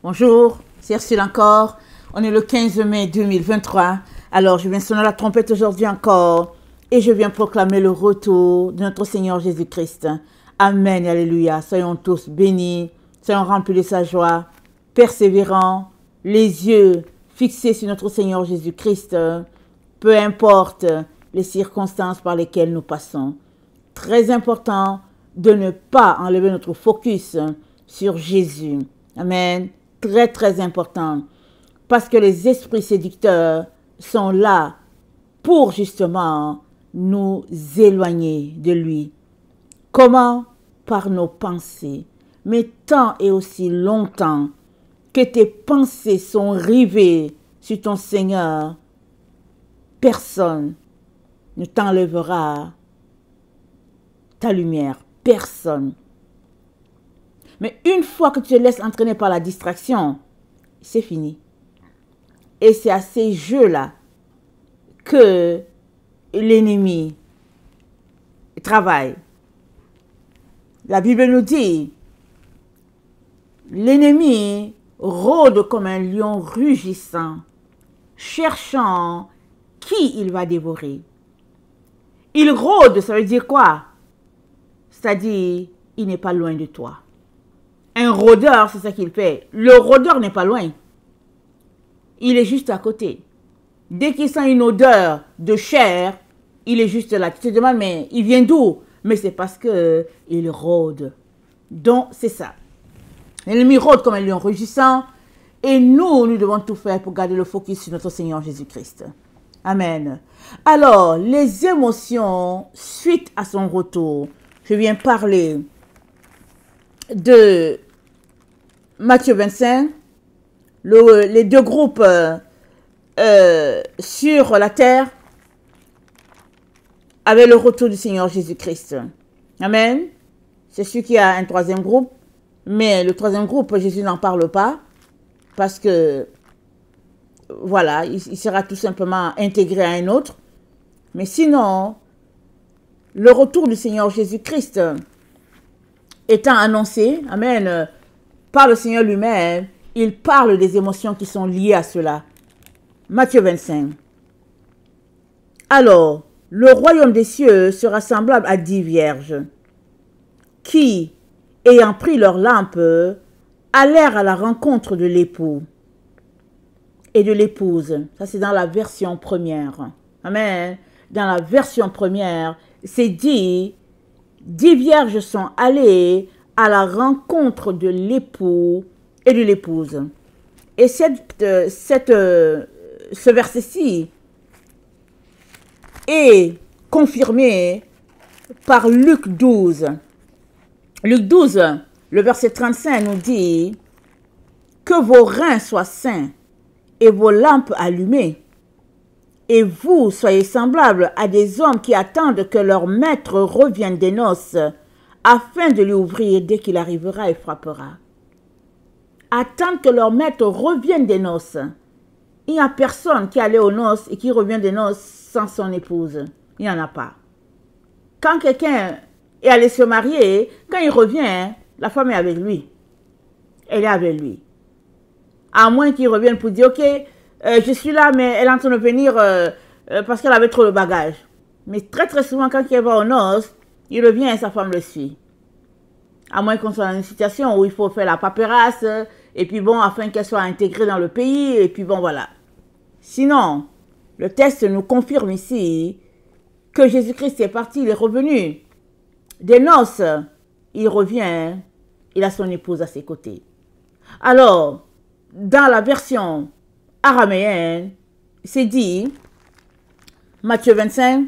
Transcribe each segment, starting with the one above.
Bonjour, c'est Ursule encore. On est le 15 mai 2023. Alors, je viens sonner la trompette aujourd'hui encore et je viens proclamer le retour de notre Seigneur Jésus-Christ. Amen, alléluia. Soyons tous bénis, soyons remplis de sa joie, persévérants, les yeux fixés sur notre Seigneur Jésus-Christ, peu importe les circonstances par lesquelles nous passons. Très important de ne pas enlever notre focus sur Jésus. Amen. Très, très important. Parce que les esprits séducteurs sont là pour justement nous éloigner de lui. Comment? Par nos pensées. Mais tant et aussi longtemps que tes pensées sont rivées sur ton Seigneur, personne ne t'enlèvera ta lumière. Personne. Mais une fois que tu te laisses entraîner par la distraction, c'est fini. Et c'est à ces jeux-là que l'ennemi travaille. La Bible nous dit, l'ennemi rôde comme un lion rugissant, cherchant qui il va dévorer. Il rôde, ça veut dire quoi? C'est-à-dire, il n'est pas loin de toi. Un rôdeur, c'est ça qu'il fait. Le rôdeur n'est pas loin. Il est juste à côté. Dès qu'il sent une odeur de chair, il est juste là. Tu te demandes, mais il vient d'où? Mais c'est parce qu'il rôde. Donc, c'est ça. L'ennemi rôde comme un lion rugissant. Et nous devons tout faire pour garder le focus sur notre Seigneur Jésus-Christ. Amen. Alors, les émotions suite à son retour. Je viens parler de Matthieu 25, les deux groupes sur la terre avec le retour du Seigneur Jésus-Christ. Amen. C'est sûr qu'il y a un troisième groupe, mais le troisième groupe, Jésus n'en parle pas parce que, voilà, il sera tout simplement intégré à un autre. Mais sinon, le retour du Seigneur Jésus-Christ étant annoncé, amen, par le Seigneur lui-même, il parle des émotions qui sont liées à cela. Matthieu 25. Alors, le royaume des cieux sera semblable à 10 vierges qui, ayant pris leur lampe, allèrent à la rencontre de l'époux et de l'épouse. Ça, c'est dans la version première. Amen. Dans la version première, c'est dit, 10 vierges sont allées à la rencontre de l'époux et de l'épouse. Et ce verset-ci est confirmé par Luc 12. Luc 12, le verset 35 nous dit que vos reins soient sains et vos lampes allumées. Et vous soyez semblables à des hommes qui attendent que leur maître revienne des noces, afin de lui ouvrir dès qu'il arrivera et frappera. Attendre que leur maître revienne des noces. Il n'y a personne qui allait aux noces et qui revient des noces sans son épouse. Il n'y en a pas. Quand quelqu'un est allé se marier, quand il revient, la femme est avec lui. Elle est avec lui. À moins qu'il revienne pour dire, ok, je suis là, mais elle est en train de venir parce qu'elle avait trop de bagages. Mais très très souvent, quand il va aux noces, il revient et sa femme le suit. À moins qu'on soit dans une situation où il faut faire la paperasse, et puis bon, afin qu'elle soit intégrée dans le pays, et puis bon, voilà. Sinon, le texte nous confirme ici que Jésus-Christ est parti, il est revenu. Des noces, il revient, il a son épouse à ses côtés. Alors, dans la version araméenne, c'est dit, Matthieu 25,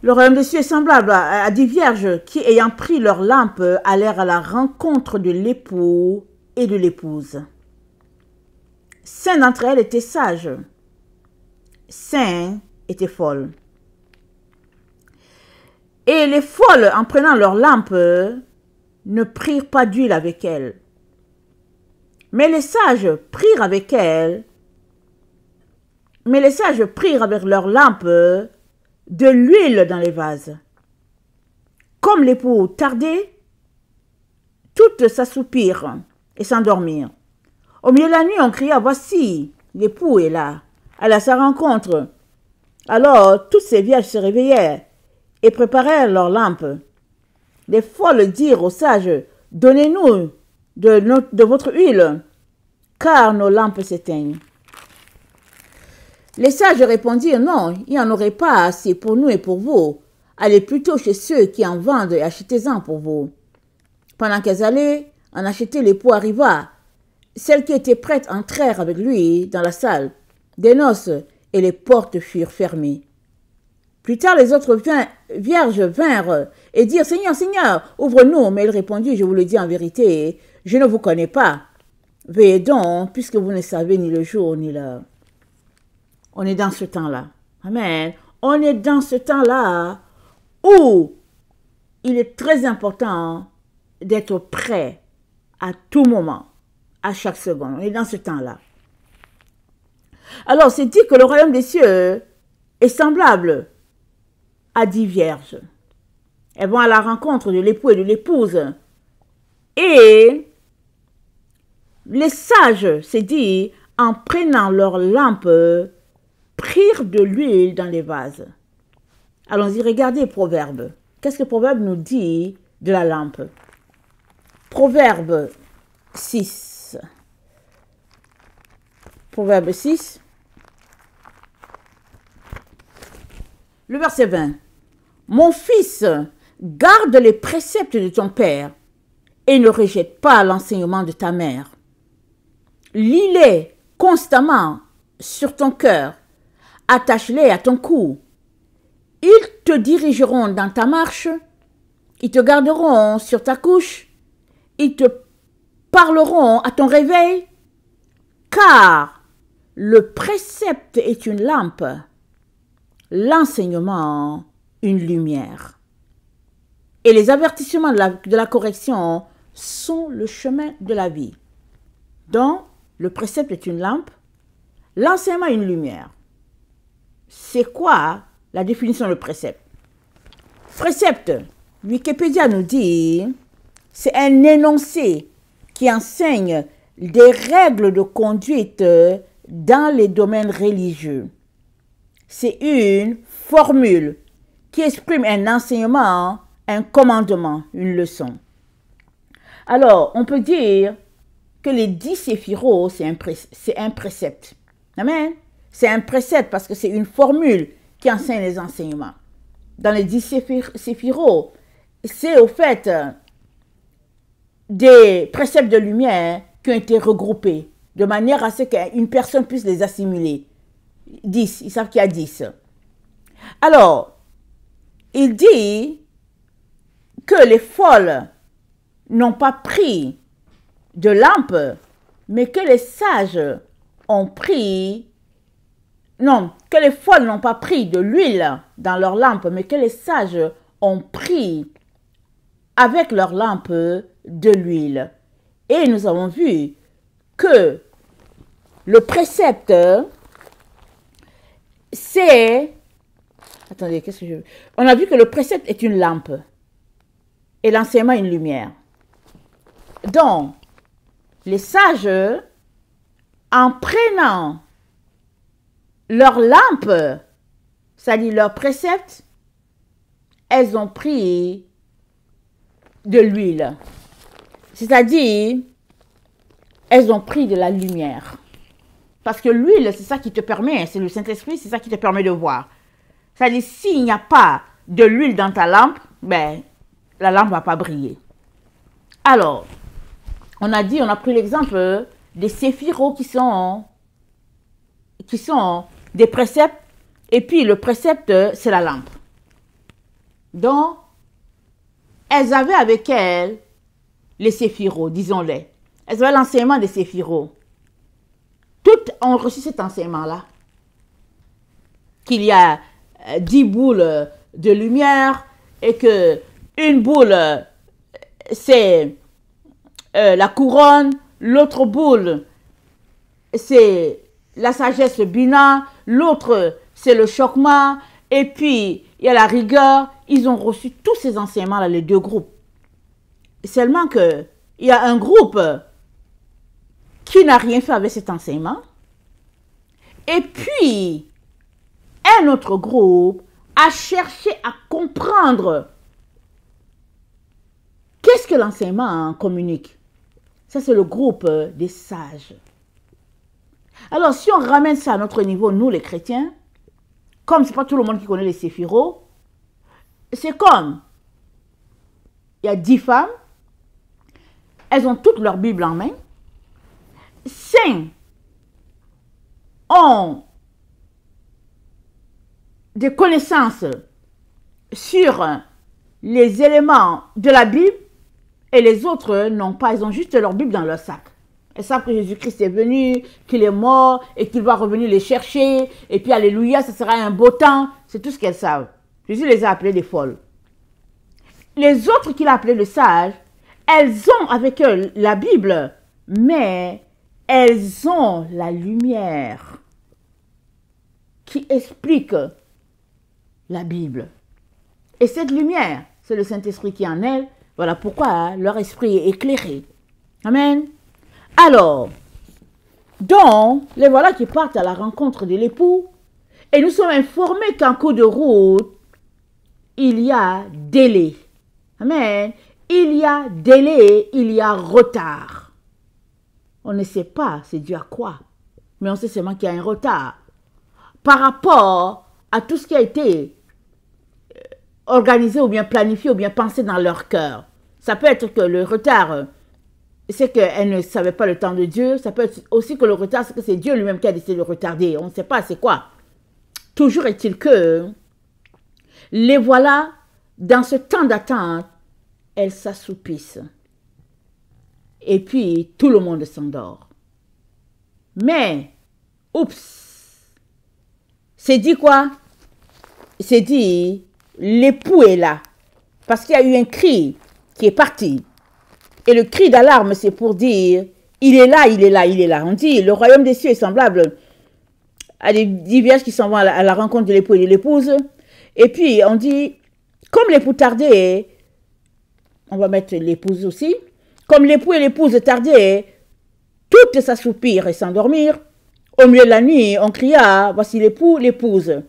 le royaume des cieux est semblable à 10 vierges qui, ayant pris leur lampe, allèrent à la rencontre de l'époux et de l'épouse. 5 d'entre elles étaient sages, 5 étaient folles. Et les folles, en prenant leur lampe, ne prirent pas d'huile avec elles. Mais les sages prirent avec leur lampe de l'huile dans les vases. Comme l'époux tardait, toutes s'assoupirent et s'endormirent. Au milieu de la nuit, on cria, voici, l'époux est là, alla à sa rencontre. Alors, toutes ces vierges se réveillèrent et préparèrent leurs lampes. Les folles dirent aux sages, donnez-nous de votre huile, car nos lampes s'éteignent. Les sages répondirent, non, il n'y en aurait pas assez pour nous et pour vous. Allez plutôt chez ceux qui en vendent et achetez-en pour vous. Pendant qu'elles allaient en acheter, l'époux arriva. Celles qui étaient prêtes entrèrent avec lui dans la salle des noces et les portes furent fermées. Plus tard, les autres vierges vinrent et dirent, Seigneur, Seigneur, ouvre-nous. Mais il répondit, je vous le dis en vérité, je ne vous connais pas. Veillez donc, puisque vous ne savez ni le jour ni l'heure. On est dans ce temps-là. Amen. On est dans ce temps-là où il est très important d'être prêt à tout moment, à chaque seconde. On est dans ce temps-là. Alors, c'est dit que le royaume des cieux est semblable à 10 vierges. Elles vont à la rencontre de l'époux et de l'épouse. Et les sages, c'est dit, en prenant leur lampe, prirent de l'huile dans les vases. Allons-y, regardez Proverbe. Qu'est-ce que Proverbe nous dit de la lampe? Proverbe 6. Proverbe 6. Le verset 20. Mon fils, garde les préceptes de ton père et ne rejette pas l'enseignement de ta mère. Lis-les constamment sur ton cœur, attache-les à ton cou. Ils te dirigeront dans ta marche, ils te garderont sur ta couche, ils te parleront à ton réveil, car le précepte est une lampe, l'enseignement une lumière. Et les avertissements de la correction sont le chemin de la vie. Donc, le précepte est une lampe, l'enseignement une lumière. C'est quoi la définition de précepte? Précepte, Wikipédia nous dit, c'est un énoncé qui enseigne des règles de conduite dans les domaines religieux. C'est une formule qui exprime un enseignement, un commandement, une leçon. Alors, on peut dire que les 10 séphiros, c'est un précepte. Amen. C'est un précepte parce que c'est une formule qui enseigne les enseignements. Dans les 10 séphiros, c'est au fait des préceptes de lumière qui ont été regroupés de manière à ce qu'une personne puisse les assimiler. 10, ils savent qu'il y a 10. Alors, il dit que les folles n'ont pas pris de lampe, mais que les sages ont pris... Non, que les folles n'ont pas pris de l'huile dans leur lampe, mais que les sages ont pris avec leur lampe de l'huile. Et nous avons vu que le précepte, c'est... Attendez, qu'est-ce que je veux? On a vu que le précepte est une lampe et l'enseignement une lumière. Donc, les sages, en prenant leur lampe, c'est-à-dire leur précepte, elles ont pris de l'huile. C'est-à-dire, elles ont pris de la lumière. Parce que l'huile, c'est ça qui te permet, c'est le Saint-Esprit, c'est ça qui te permet de voir. C'est-à-dire, s'il n'y a pas de l'huile dans ta lampe, ben, la lampe ne va pas briller. Alors, on a pris l'exemple des séphiros qui sont des préceptes, et puis le précepte, c'est la lampe. Donc, elles avaient avec elles les séphiros, disons-les. Elles avaient l'enseignement des séphiros. Toutes ont reçu cet enseignement-là. Qu'il y a 10 boules de lumière et que une boule, c'est la couronne, l'autre boule, c'est la sagesse bina, l'autre, c'est le chokma, et puis il y a la rigueur. Ils ont reçu tous ces enseignements-là, les deux groupes. Seulement que il y a un groupe qui n'a rien fait avec cet enseignement. Et puis, un autre groupe a cherché à comprendre qu'est-ce que l'enseignement communique. Ça, c'est le groupe des sages. Alors, si on ramène ça à notre niveau, nous les chrétiens, comme ce n'est pas tout le monde qui connaît les séphirots, c'est comme, il y a 10 femmes, elles ont toutes leur Bible en main, 5 ont des connaissances sur les éléments de la Bible et les autres n'ont pas, ils ont juste leur Bible dans leur sac. Elles savent que Jésus-Christ est venu, qu'il est mort et qu'il va revenir les chercher. Et puis, alléluia, ça sera un beau temps. C'est tout ce qu'elles savent. Jésus les a appelées des folles. Les autres qu'il a appelées de sages, elles ont avec eux la Bible, mais elles ont la lumière qui explique la Bible. Et cette lumière, c'est le Saint-Esprit qui est en elles. Voilà pourquoi leur esprit est éclairé. Amen. Alors, donc, les voilà qui partent à la rencontre de l'époux. Et nous sommes informés qu'en cours de route, il y a délai. Amen. Il y a délai, il y a retard. On ne sait pas c'est dû à quoi. Mais on sait seulement qu'il y a un retard. Par rapport à tout ce qui a été organisé ou bien planifié ou bien pensé dans leur cœur. Ça peut être que le retard, c'est qu'elle ne savait pas le temps de Dieu. Ça peut être aussi que le retard, c'est que c'est Dieu lui-même qui a décidé de retarder. On ne sait pas c'est quoi. Toujours est-il que les voilà, dans ce temps d'attente, elles s'assoupissent. Et puis, tout le monde s'endort. Mais, oups, c'est dit quoi? C'est dit, l'époux est là. Parce qu'il y a eu un cri qui est parti. Et le cri d'alarme, c'est pour dire, il est là, il est là, il est là. On dit, le royaume des cieux est semblable à des vierges qui s'en vont à la rencontre de l'époux et de l'épouse. Et puis, on dit, comme l'époux tardait, on va mettre l'épouse aussi, comme l'époux et l'épouse tardaient, toutes s'assoupirent et s'endormirent. Au milieu de la nuit, on cria, voici l'époux, l'épouse,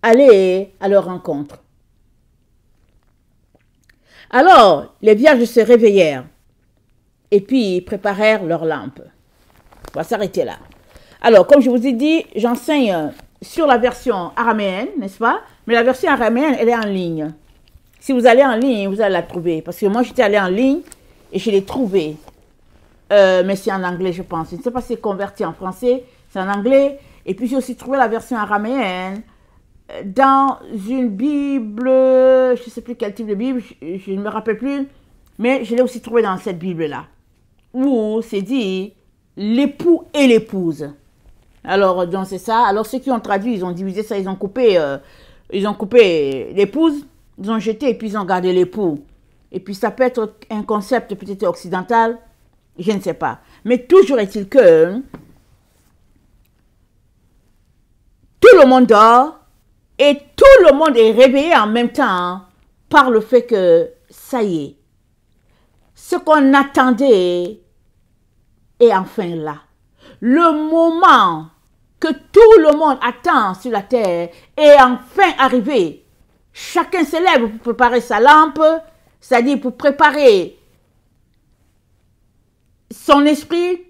allez à leur rencontre. Alors, les vierges se réveillèrent et puis préparèrent leurs lampes. On va s'arrêter là. Alors, comme je vous ai dit, j'enseigne sur la version araméenne, n'est-ce pas? Mais la version araméenne, elle est en ligne. Si vous allez en ligne, vous allez la trouver. Parce que moi, j'étais allée en ligne et je l'ai trouvée. Mais c'est en anglais, je pense. Je ne sais pas si c'est converti en français. C'est en anglais. Et puis, j'ai aussi trouvé la version araméenne dans une Bible. Je ne sais plus quel type de Bible. Je ne me rappelle plus. Mais je l'ai aussi trouvé dans cette Bible-là. Où c'est dit l'époux et l'épouse. Alors, donc c'est ça. Alors, ceux qui ont traduit, ils ont divisé ça. Ils ont coupé l'épouse. Ils ont jeté et puis ils ont gardé l'époux. Et puis ça peut être un concept peut-être occidental, je ne sais pas. Mais toujours est-il que tout le monde dort et tout le monde est réveillé en même temps par le fait que ça y est. Ce qu'on attendait est enfin là. Le moment que tout le monde attend sur la terre est enfin arrivé. Chacun se lève pour préparer sa lampe, c'est-à-dire pour préparer son esprit,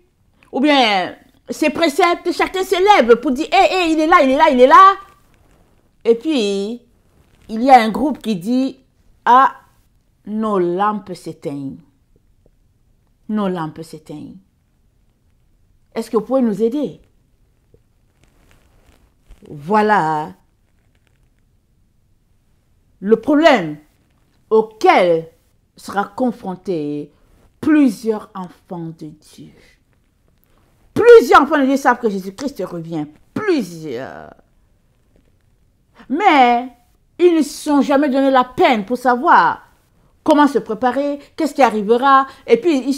ou bien ses préceptes. Chacun se lève pour dire, hé, il est là, il est là, il est là. Et puis, il y a un groupe qui dit, ah, nos lampes s'éteignent. Nos lampes s'éteignent. Est-ce que vous pouvez nous aider? Voilà le problème auquel sera confronté plusieurs enfants de Dieu. Plusieurs enfants de Dieu savent que Jésus-Christ revient. Plusieurs. Mais ils ne se sont jamais donné la peine pour savoir comment se préparer, qu'est-ce qui arrivera. Et puis,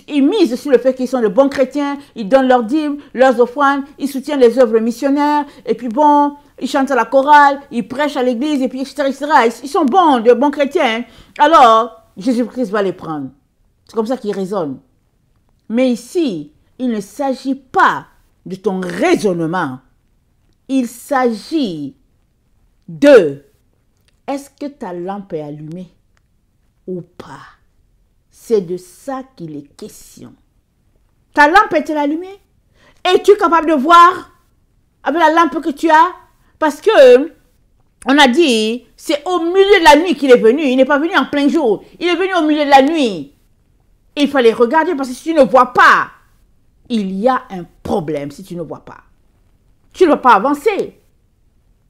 ils misent sur le fait qu'ils sont de bons chrétiens, ils donnent leurs dîmes, leurs offrandes, ils soutiennent les œuvres missionnaires. Et puis bon, ils chantent à la chorale, ils prêchent à l'église, et puis etc., etc. Ils sont bons, de bons chrétiens. Alors, Jésus-Christ va les prendre. C'est comme ça qu'il raisonne. Mais ici, il ne s'agit pas de ton raisonnement. Il s'agit de est-ce que ta lampe est allumée ou pas? C'est de ça qu'il est question. Ta lampe est-elle allumée? Es-tu capable de voir avec la lampe que tu as? Parce que on a dit, c'est au milieu de la nuit qu'il est venu. Il n'est pas venu en plein jour. Il est venu au milieu de la nuit. Il fallait regarder parce que si tu ne vois pas, il y a un problème si tu ne vois pas. Tu ne vas pas avancer.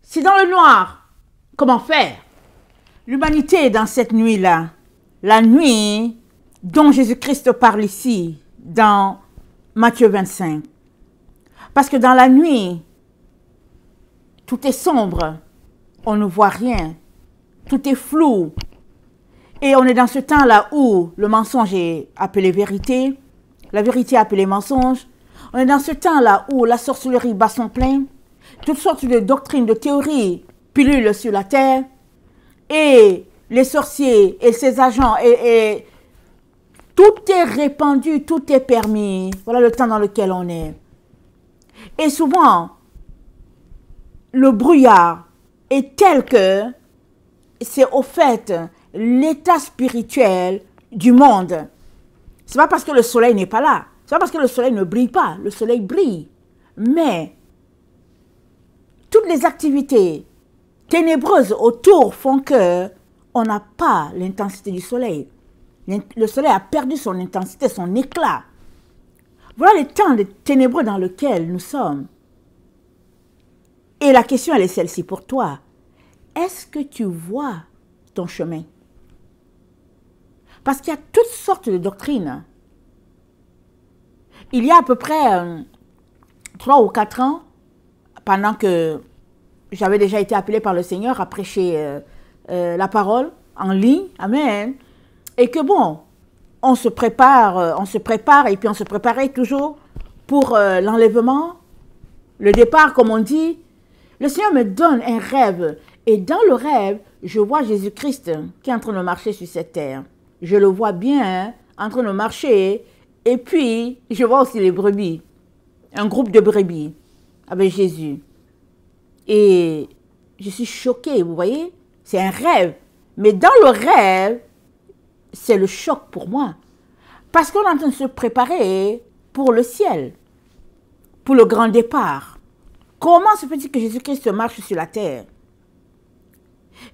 C'est dans le noir. Comment faire? L'humanité est dans cette nuit-là. La nuit dont Jésus-Christ parle ici, dans Matthieu 25. Parce que dans la nuit, tout est sombre. On ne voit rien. Tout est flou. Et on est dans ce temps-là où le mensonge est appelé vérité. La vérité est appelée mensonge. On est dans ce temps-là où la sorcellerie bat son plein. Toutes sortes de doctrines, de théories pullulent sur la terre. Et les sorciers et ses agents, et tout est répandu, tout est permis. Voilà le temps dans lequel on est. Et souvent, le brouillard est tel que c'est au fait l'état spirituel du monde. Ce n'est pas parce que le soleil n'est pas là. Ce n'est pas parce que le soleil ne brille pas. Le soleil brille. Mais toutes les activités ténébreuses autour font que on n'a pas l'intensité du soleil. Le soleil a perdu son intensité, son éclat. Voilà les temps ténébreux dans lesquels nous sommes. Et la question, elle est celle-ci pour toi. Est-ce que tu vois ton chemin? Parce qu'il y a toutes sortes de doctrines. Il y a à peu près 3 ou 4 ans, pendant que j'avais déjà été appelée par le Seigneur à prêcher la parole en ligne, amen, et que bon, on se prépare et puis on se préparait toujours pour l'enlèvement, le départ, comme on dit. Le Seigneur me donne un rêve, et dans le rêve, je vois Jésus-Christ qui est en train de marcher sur cette terre. Je le vois bien, en train de marcher, et puis je vois aussi les brebis, un groupe de brebis avec Jésus. Et je suis choquée, vous voyez, c'est un rêve. Mais dans le rêve, c'est le choc pour moi. Parce qu'on est en train de se préparer pour le ciel, pour le grand départ. Comment se fait-il que Jésus-Christ marche sur la terre?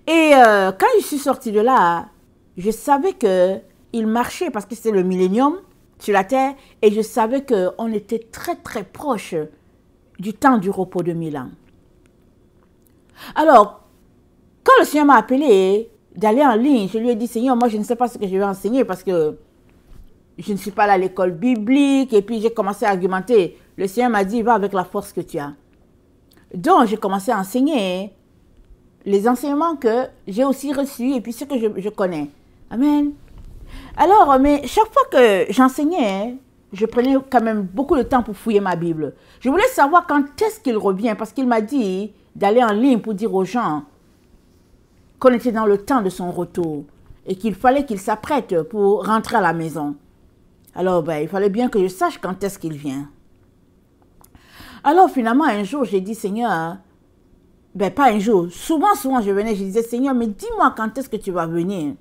Et quand je suis sortie de là, je savais qu'il marchait parce que c'est le millénium sur la terre. Et je savais qu'on était très très proche du temps du repos de 1000 ans. Alors, quand le Seigneur m'a appelé d'aller en ligne, je lui ai dit, Seigneur, moi je ne sais pas ce que je vais enseigner parce que je ne suis pas allée à l'école biblique. Et puis j'ai commencé à argumenter. Le Seigneur m'a dit, va avec la force que tu as. Donc j'ai commencé à enseigner les enseignements que j'ai aussi reçus et puis ce que je connais. Amen. Alors, mais chaque fois que j'enseignais, je prenais quand même beaucoup de temps pour fouiller ma Bible. Je voulais savoir quand est-ce qu'il revient parce qu'il m'a dit d'aller en ligne pour dire aux gens qu'on était dans le temps de son retour et qu'il fallait qu'il s'apprête pour rentrer à la maison. Alors, ben, il fallait bien que je sache quand est-ce qu'il vient. Alors, finalement, un jour, j'ai dit, Seigneur, ben, pas un jour, souvent, je venais, je disais, Seigneur, mais dis-moi quand est-ce que tu vas venir.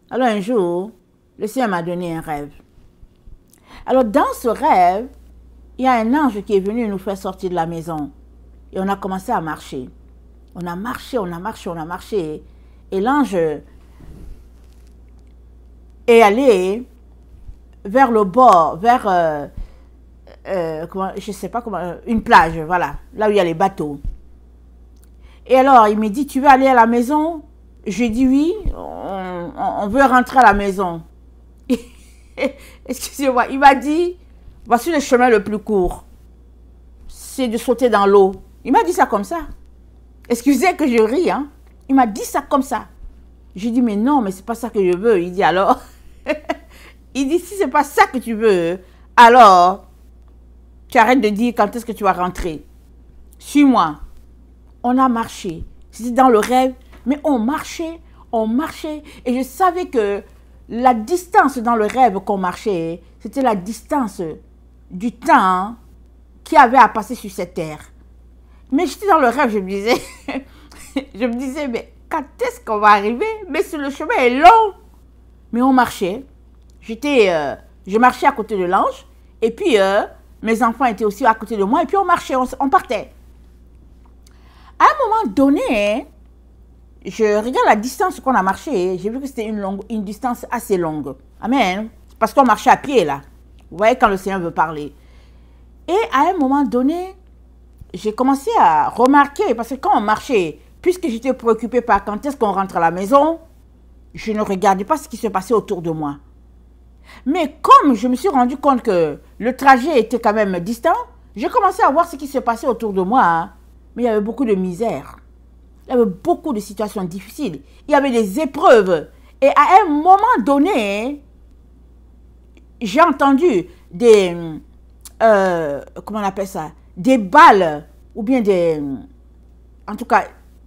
Alors, un jour, le Seigneur m'a donné un rêve. Alors, dans ce rêve, il y a un ange qui est venu nous faire sortir de la maison. Et on a commencé à marcher. On a marché, on a marché, on a marché. Et l'ange est allé vers le bord, vers, je ne sais pas comment, une plage, voilà, là où il y a les bateaux. Et alors, il me dit, tu veux aller à la maison? J'ai dit oui, on veut rentrer à la maison. Excusez-moi, il m'a dit, voici le chemin le plus court. C'est de sauter dans l'eau. Il m'a dit ça comme ça. Excusez que je ris, hein. Il m'a dit ça comme ça. J'ai dit, mais non, mais c'est pas ça que je veux. Il dit, alors, il dit, si c'est pas ça que tu veux, alors, tu arrêtes de dire quand est-ce que tu vas rentrer. Suis-moi. On a marché. C'était dans le rêve, mais on marchait, et je savais que la distance dans le rêve qu'on marchait, c'était la distance du temps qu'il y avait à passer sur cette terre. Mais j'étais dans le rêve, je me disais, mais quand est-ce qu'on va arriver? Mais le chemin est long. Mais on marchait. Je marchais à côté de l'ange. Et puis, mes enfants étaient aussi à côté de moi. Et puis, on marchait, on partait. À un moment donné, je regarde la distance qu'on a marché. J'ai vu que c'était une distance assez longue. Amen. Parce qu'on marchait à pied, là. Vous voyez, quand le Seigneur veut parler. Et à un moment donné, j'ai commencé à remarquer, parce que quand on marchait, puisque j'étais préoccupée par quand est-ce qu'on rentre à la maison, je ne regardais pas ce qui se passait autour de moi. Mais comme je me suis rendu compte que le trajet était quand même distant, j'ai commencé à voir ce qui se passait autour de moi. Hein. Mais il y avait beaucoup de misère. Il y avait beaucoup de situations difficiles. Il y avait des épreuves. Et à un moment donné, j'ai entendu des... comment on appelle ça? Des balles, ou bien des... En tout cas,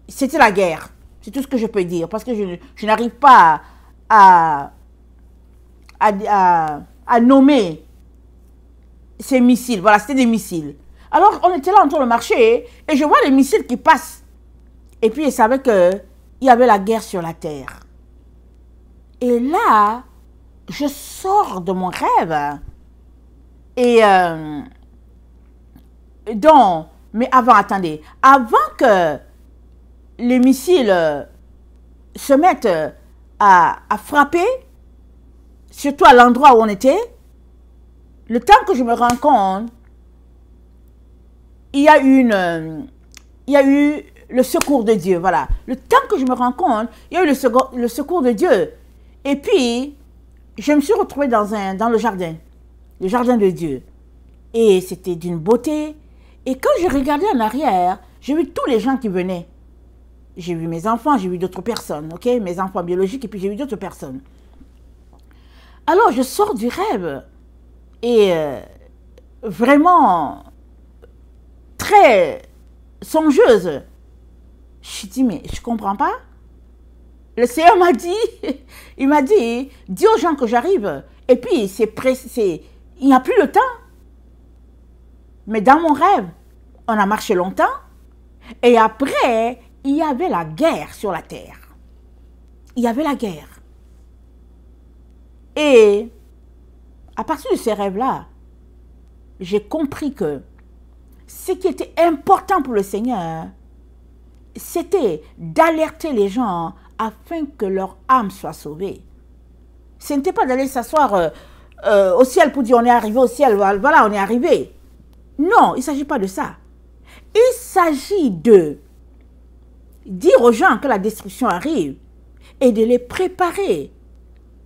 c'était la guerre. C'est tout ce que je peux dire. Parce que je n'arrive pas à nommer ces missiles. Voilà, c'était des missiles. Alors, on était là en train de marcher et je vois les missiles qui passent. Et puis, je savais qu'il y avait la guerre sur la terre. Et là, je sors de mon rêve. Et donc, mais attendez, avant que les missiles se mettent à frapper, surtout à l'endroit où on était, le temps que je me rends compte, il y a eu le secours de Dieu, voilà. Le temps que je me rends compte, il y a eu le secours de Dieu. Et puis, je me suis retrouvée dans le jardin de Dieu. Et c'était d'une beauté. Et quand je regardais en arrière, j'ai vu tous les gens qui venaient. J'ai vu mes enfants, j'ai vu d'autres personnes, ok? Mes enfants biologiques, et puis j'ai vu d'autres personnes. Alors, je sors du rêve. Et vraiment, très songeuse. Je dis, mais je ne comprends pas. Le Seigneur m'a dit, il m'a dit, dis aux gens que j'arrive. Et puis, il n'y a plus le temps. Mais dans mon rêve, on a marché longtemps. Et après, il y avait la guerre sur la terre. Il y avait la guerre. Et à partir de ces rêves-là, j'ai compris que ce qui était important pour le Seigneur, c'était d'alerter les gens afin que leur âme soit sauvée. Ce n'était pas d'aller s'asseoir au ciel pour dire on est arrivé au ciel, voilà, on est arrivé. Non, il ne s'agit pas de ça. Il s'agit de dire aux gens que la destruction arrive et de les préparer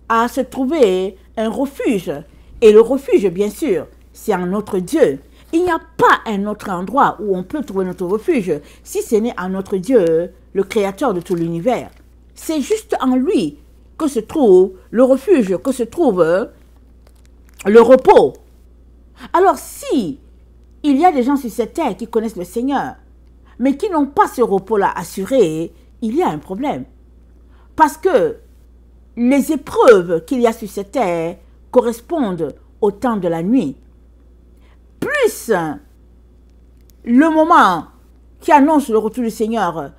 à se trouver un refuge. Et le refuge, bien sûr, c'est en notre Dieu. Il n'y a pas un autre endroit où on peut trouver notre refuge si ce n'est en notre Dieu, le créateur de tout l'univers. C'est juste en lui que se trouve le refuge, que se trouve le repos. Alors si il y a des gens sur cette terre qui connaissent le Seigneur, mais qui n'ont pas ce repos-là assuré, il y a un problème. Parce que les épreuves qu'il y a sur cette terre correspondent au temps de la nuit. Plus le moment qui annonce le retour du Seigneur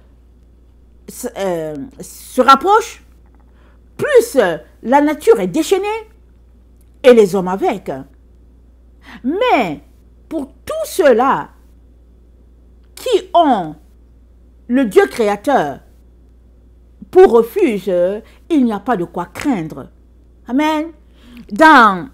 se rapproche, plus la nature est déchaînée et les hommes avec. Mais pour tous ceux-là qui ont le Dieu créateur pour refuge, il n'y a pas de quoi craindre. Amen. Dans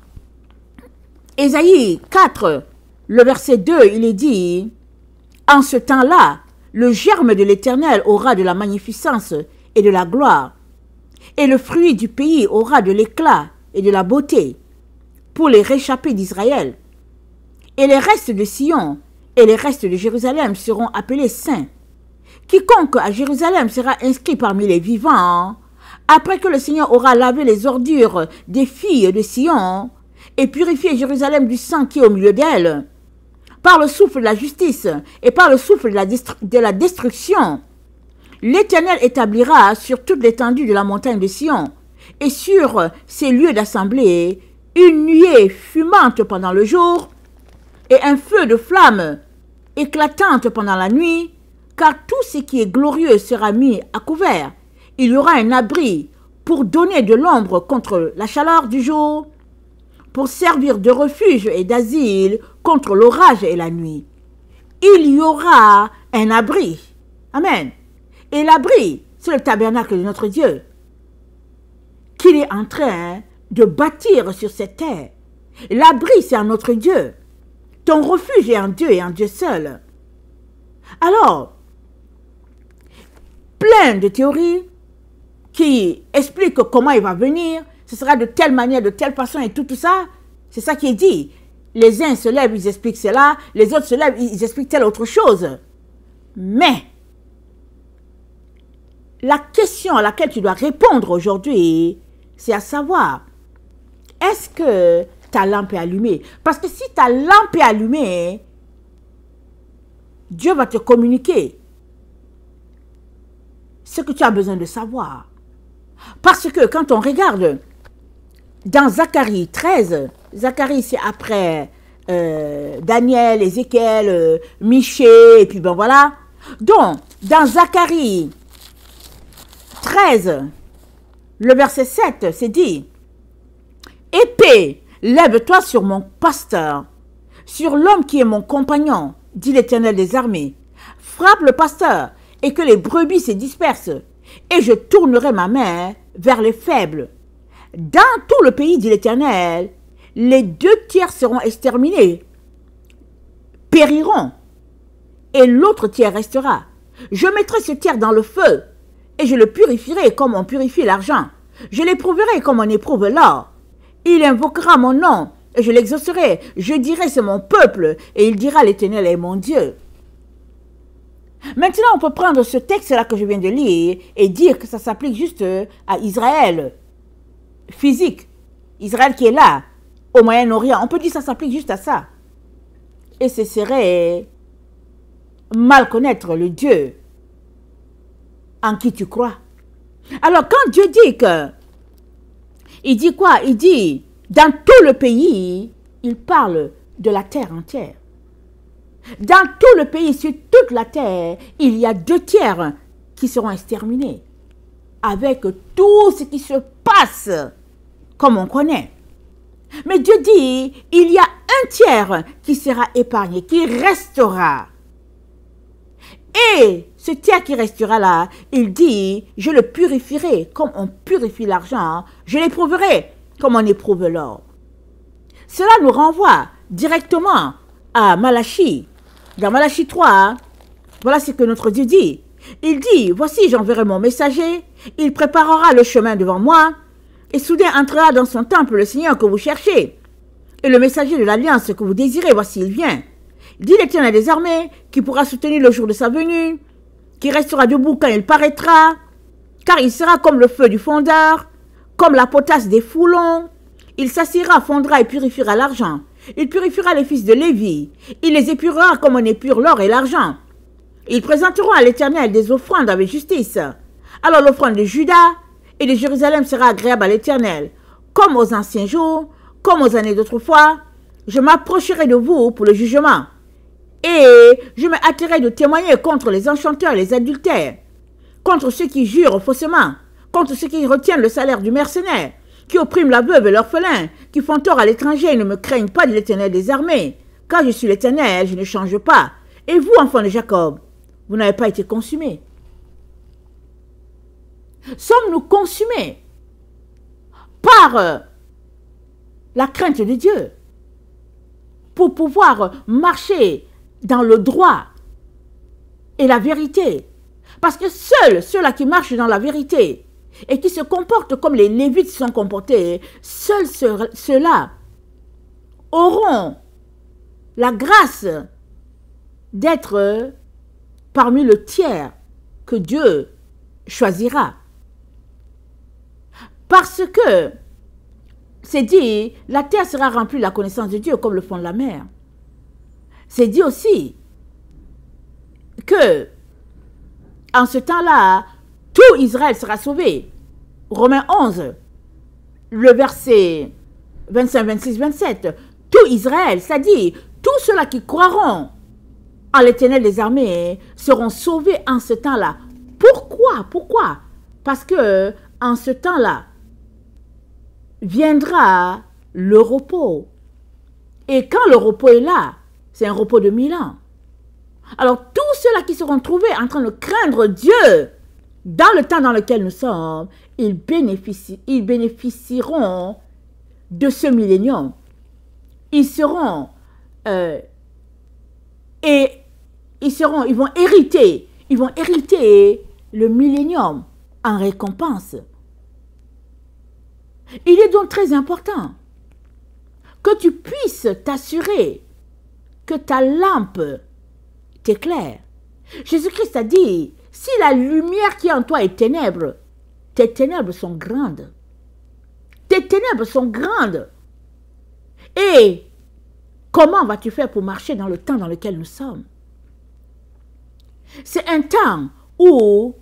Ésaïe 4, le verset 2, il est dit, « En ce temps-là, le germe de l'Éternel aura de la magnificence et de la gloire, et le fruit du pays aura de l'éclat et de la beauté pour les réchappés d'Israël. Et les restes de Sion et les restes de Jérusalem seront appelés saints. Quiconque à Jérusalem sera inscrit parmi les vivants, après que le Seigneur aura lavé les ordures des filles de Sion et purifié Jérusalem du sang qui est au milieu d'elle, par le souffle de la justice et par le souffle de la destruction, l'Éternel établira sur toute l'étendue de la montagne de Sion et sur ces lieux d'assemblée, une nuée fumante pendant le jour, et un feu de flamme éclatante pendant la nuit, car tout ce qui est glorieux sera mis à couvert. Il y aura un abri pour donner de l'ombre contre la chaleur du jour, pour servir de refuge et d'asile contre l'orage et la nuit. Il y aura un abri. Amen. Et l'abri, c'est le tabernacle de notre Dieu, qu'il est en train de bâtir sur cette terre. L'abri, c'est un notre Dieu. Ton refuge est un Dieu et un Dieu seul. Alors, plein de théories qui expliquent comment il va venir, ce sera de telle manière, de telle façon et tout ça. C'est ça qui est dit. Les uns se lèvent, ils expliquent cela, les autres se lèvent, ils expliquent telle autre chose. Mais, la question à laquelle tu dois répondre aujourd'hui, c'est à savoir, est-ce que ta lampe est allumée? Parce que si ta lampe est allumée, Dieu va te communiquer ce que tu as besoin de savoir. Parce que quand on regarde dans Zacharie 13, Zacharie c'est après Daniel, Ézéchiel, Michée, et puis ben voilà. Donc, dans Zacharie 13, le verset 7, c'est dit, « Épée, lève-toi sur mon pasteur, sur l'homme qui est mon compagnon, dit l'Éternel des armées. Frappe le pasteur, et que les brebis se dispersent, et je tournerai ma main vers les faibles. Dans tout le pays, dit l'Éternel, les 2/3 seront exterminés, périront, et l'autre tiers restera. Je mettrai ce tiers dans le feu, et je le purifierai comme on purifie l'argent. Je l'éprouverai comme on éprouve l'or. Il invoquera mon nom, et je l'exaucerai. Je dirai, c'est mon peuple, et il dira, l'Éternel est mon Dieu. » Maintenant, on peut prendre ce texte-là que je viens de lire et dire que ça s'applique juste à Israël physique. Israël qui est là, au Moyen-Orient. On peut dire que ça s'applique juste à ça. Et ce serait mal connaître le Dieu en qui tu crois. Alors, quand Dieu dit que, il dit quoi? Il dit, dans tout le pays, il parle de la terre entière. Dans tout le pays, sur toute la terre, il y a 2/3 qui seront exterminés. Avec tout ce qui se passe, comme on connaît. Mais Dieu dit, il y a 1/3 qui sera épargné, qui restera. Et ce tiers qui restera là, il dit, je le purifierai comme on purifie l'argent, je l'éprouverai comme on éprouve l'or. Cela nous renvoie directement à Malachie. Dans Malachie 3, voilà ce que notre Dieu dit. Il dit, voici j'enverrai mon messager, il préparera le chemin devant moi, et soudain entrera dans son temple le Seigneur que vous cherchez, et le messager de l'alliance que vous désirez, voici il vient. Dit l'Éternel des armées, qui pourra soutenir le jour de sa venue, qui restera debout quand il paraîtra, car il sera comme le feu du fondeur, comme la potasse des foulons. Il s'assiera, fondra et purifiera l'argent. Il purifiera les fils de Lévi. Il les épurera comme on épure l'or et l'argent. Ils présenteront à l'Éternel des offrandes avec justice. Alors l'offrande de Juda et de Jérusalem sera agréable à l'Éternel. Comme aux anciens jours, comme aux années d'autrefois, je m'approcherai de vous pour le jugement. Et je me hâterai de témoigner contre les enchanteurs et les adultères, contre ceux qui jurent faussement, contre ceux qui retiennent le salaire du mercenaire, qui oppriment la veuve et l'orphelin, qui font tort à l'étranger et ne me craignent pas de l'Éternel des armées. Car je suis l'Éternel, je ne change pas. Et vous, enfants de Jacob, vous n'avez pas été consumés. Sommes-nous consumés par la crainte de Dieu pour pouvoir marcher dans le droit et la vérité? Parce que seuls ceux-là qui marchent dans la vérité et qui se comportent comme les Lévites se sont comportés, seuls ceux-là auront la grâce d'être parmi le tiers que Dieu choisira. Parce que, c'est dit, la terre sera remplie de la connaissance de Dieu comme le fond de la mer. C'est dit aussi que, en ce temps-là, tout Israël sera sauvé. Romains 11, le verset 25, 26, 27. Tout Israël, c'est-à-dire tous ceux-là qui croiront en l'Éternel des armées seront sauvés en ce temps-là. Pourquoi? Pourquoi? Parce que en ce temps-là viendra le repos. Et quand le repos est là, c'est un repos de 1000 ans. Alors tous ceux-là qui seront trouvés en train de craindre Dieu dans le temps dans lequel nous sommes, ils bénéficieront de ce millénium. Ils seront ils vont hériter le millénium en récompense. Il est donc très important que tu puisses t'assurer que ta lampe t'éclaire. Jésus-Christ a dit, si la lumière qui est en toi est ténèbres, tes ténèbres sont grandes. Tes ténèbres sont grandes. Et comment vas-tu faire pour marcher dans le temps dans lequel nous sommes? C'est un temps où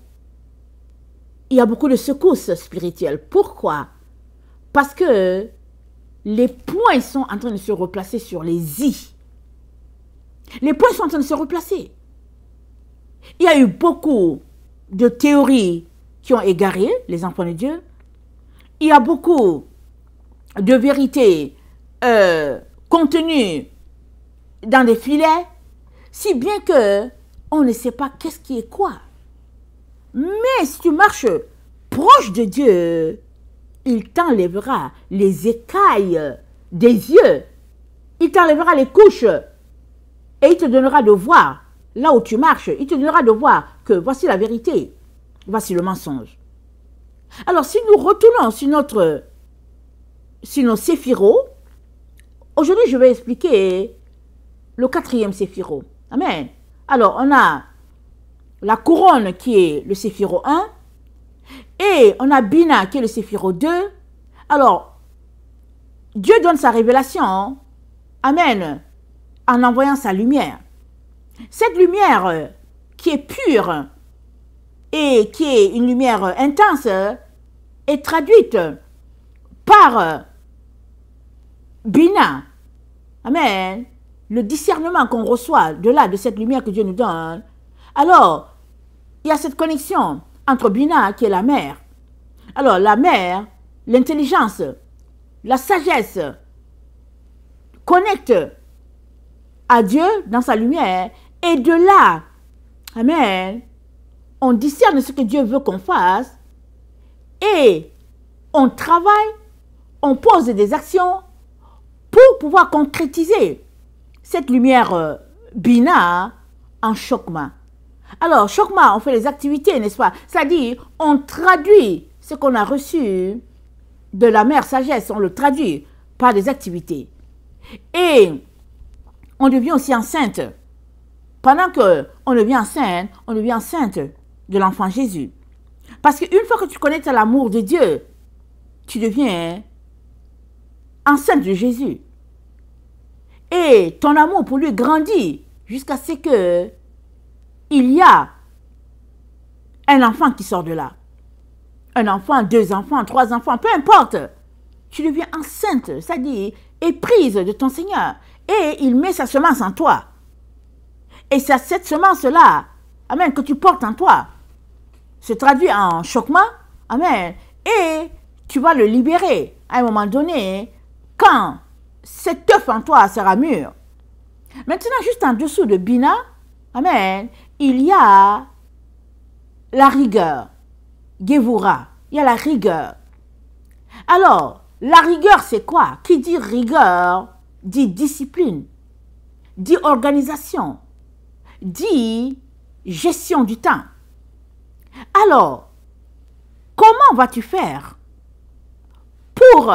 il y a beaucoup de secousses spirituelles. Pourquoi? Parce que les points sont en train de se replacer sur les i. Les points sont en train de se replacer. Il y a eu beaucoup de théories qui ont égaré les enfants de Dieu. Il y a beaucoup de vérités contenues dans des filets, si bien que on ne sait pas qu'est-ce qui est quoi. Mais si tu marches proche de Dieu, il t'enlèvera les écailles des yeux. Il t'enlèvera les couches et il te donnera de voir là où tu marches. Il te donnera de voir que voici la vérité, voici le mensonge. Alors si nous retournons sur nos séphiros, aujourd'hui je vais expliquer le 4e séphiro. Amen. Alors on a la couronne qui est le séphiro 1 et on a Bina qui est le séphiro 2. Alors Dieu donne sa révélation, amen, en envoyant sa lumière. Cette lumière qui est pure et qui est une lumière intense est traduite par Bina. Amen. Le discernement qu'on reçoit de cette lumière que Dieu nous donne. Alors, il y a cette connexion entre Bina qui est la mère. Alors, la mère, l'intelligence, la sagesse connecte à Dieu dans sa lumière. Et de là, amen, on discerne ce que Dieu veut qu'on fasse. Et on travaille, on pose des actions pour pouvoir concrétiser cette lumière Bina en Chokma. Alors, Chokma, on fait les activités, n'est-ce pas? C'est-à-dire, on traduit ce qu'on a reçu de la mère sagesse, on le traduit par des activités. Et on devient aussi enceinte. Pendant qu'on devient enceinte de l'enfant Jésus. Parce qu'une fois que tu connais l'amour de Dieu, tu deviens enceinte de Jésus. Et ton amour pour lui grandit jusqu'à ce que il y a un enfant qui sort de là. Un enfant, 2 enfants, 3 enfants, peu importe. Tu deviens enceinte, c'est-à-dire éprise de ton Seigneur. Et il met sa semence en toi. Et c'est cette semence-là, amen, que tu portes en toi, se traduit en chokma, amen, et tu vas le libérer à un moment donné, quand cet œuf en toi sera mûr. Maintenant, juste en dessous de Bina, amen, il y a la rigueur, Gevura, il y a la rigueur. Alors, la rigueur, c'est quoi? Qui dit rigueur, dit discipline, dit organisation, dit gestion du temps. Alors, comment vas-tu faire pour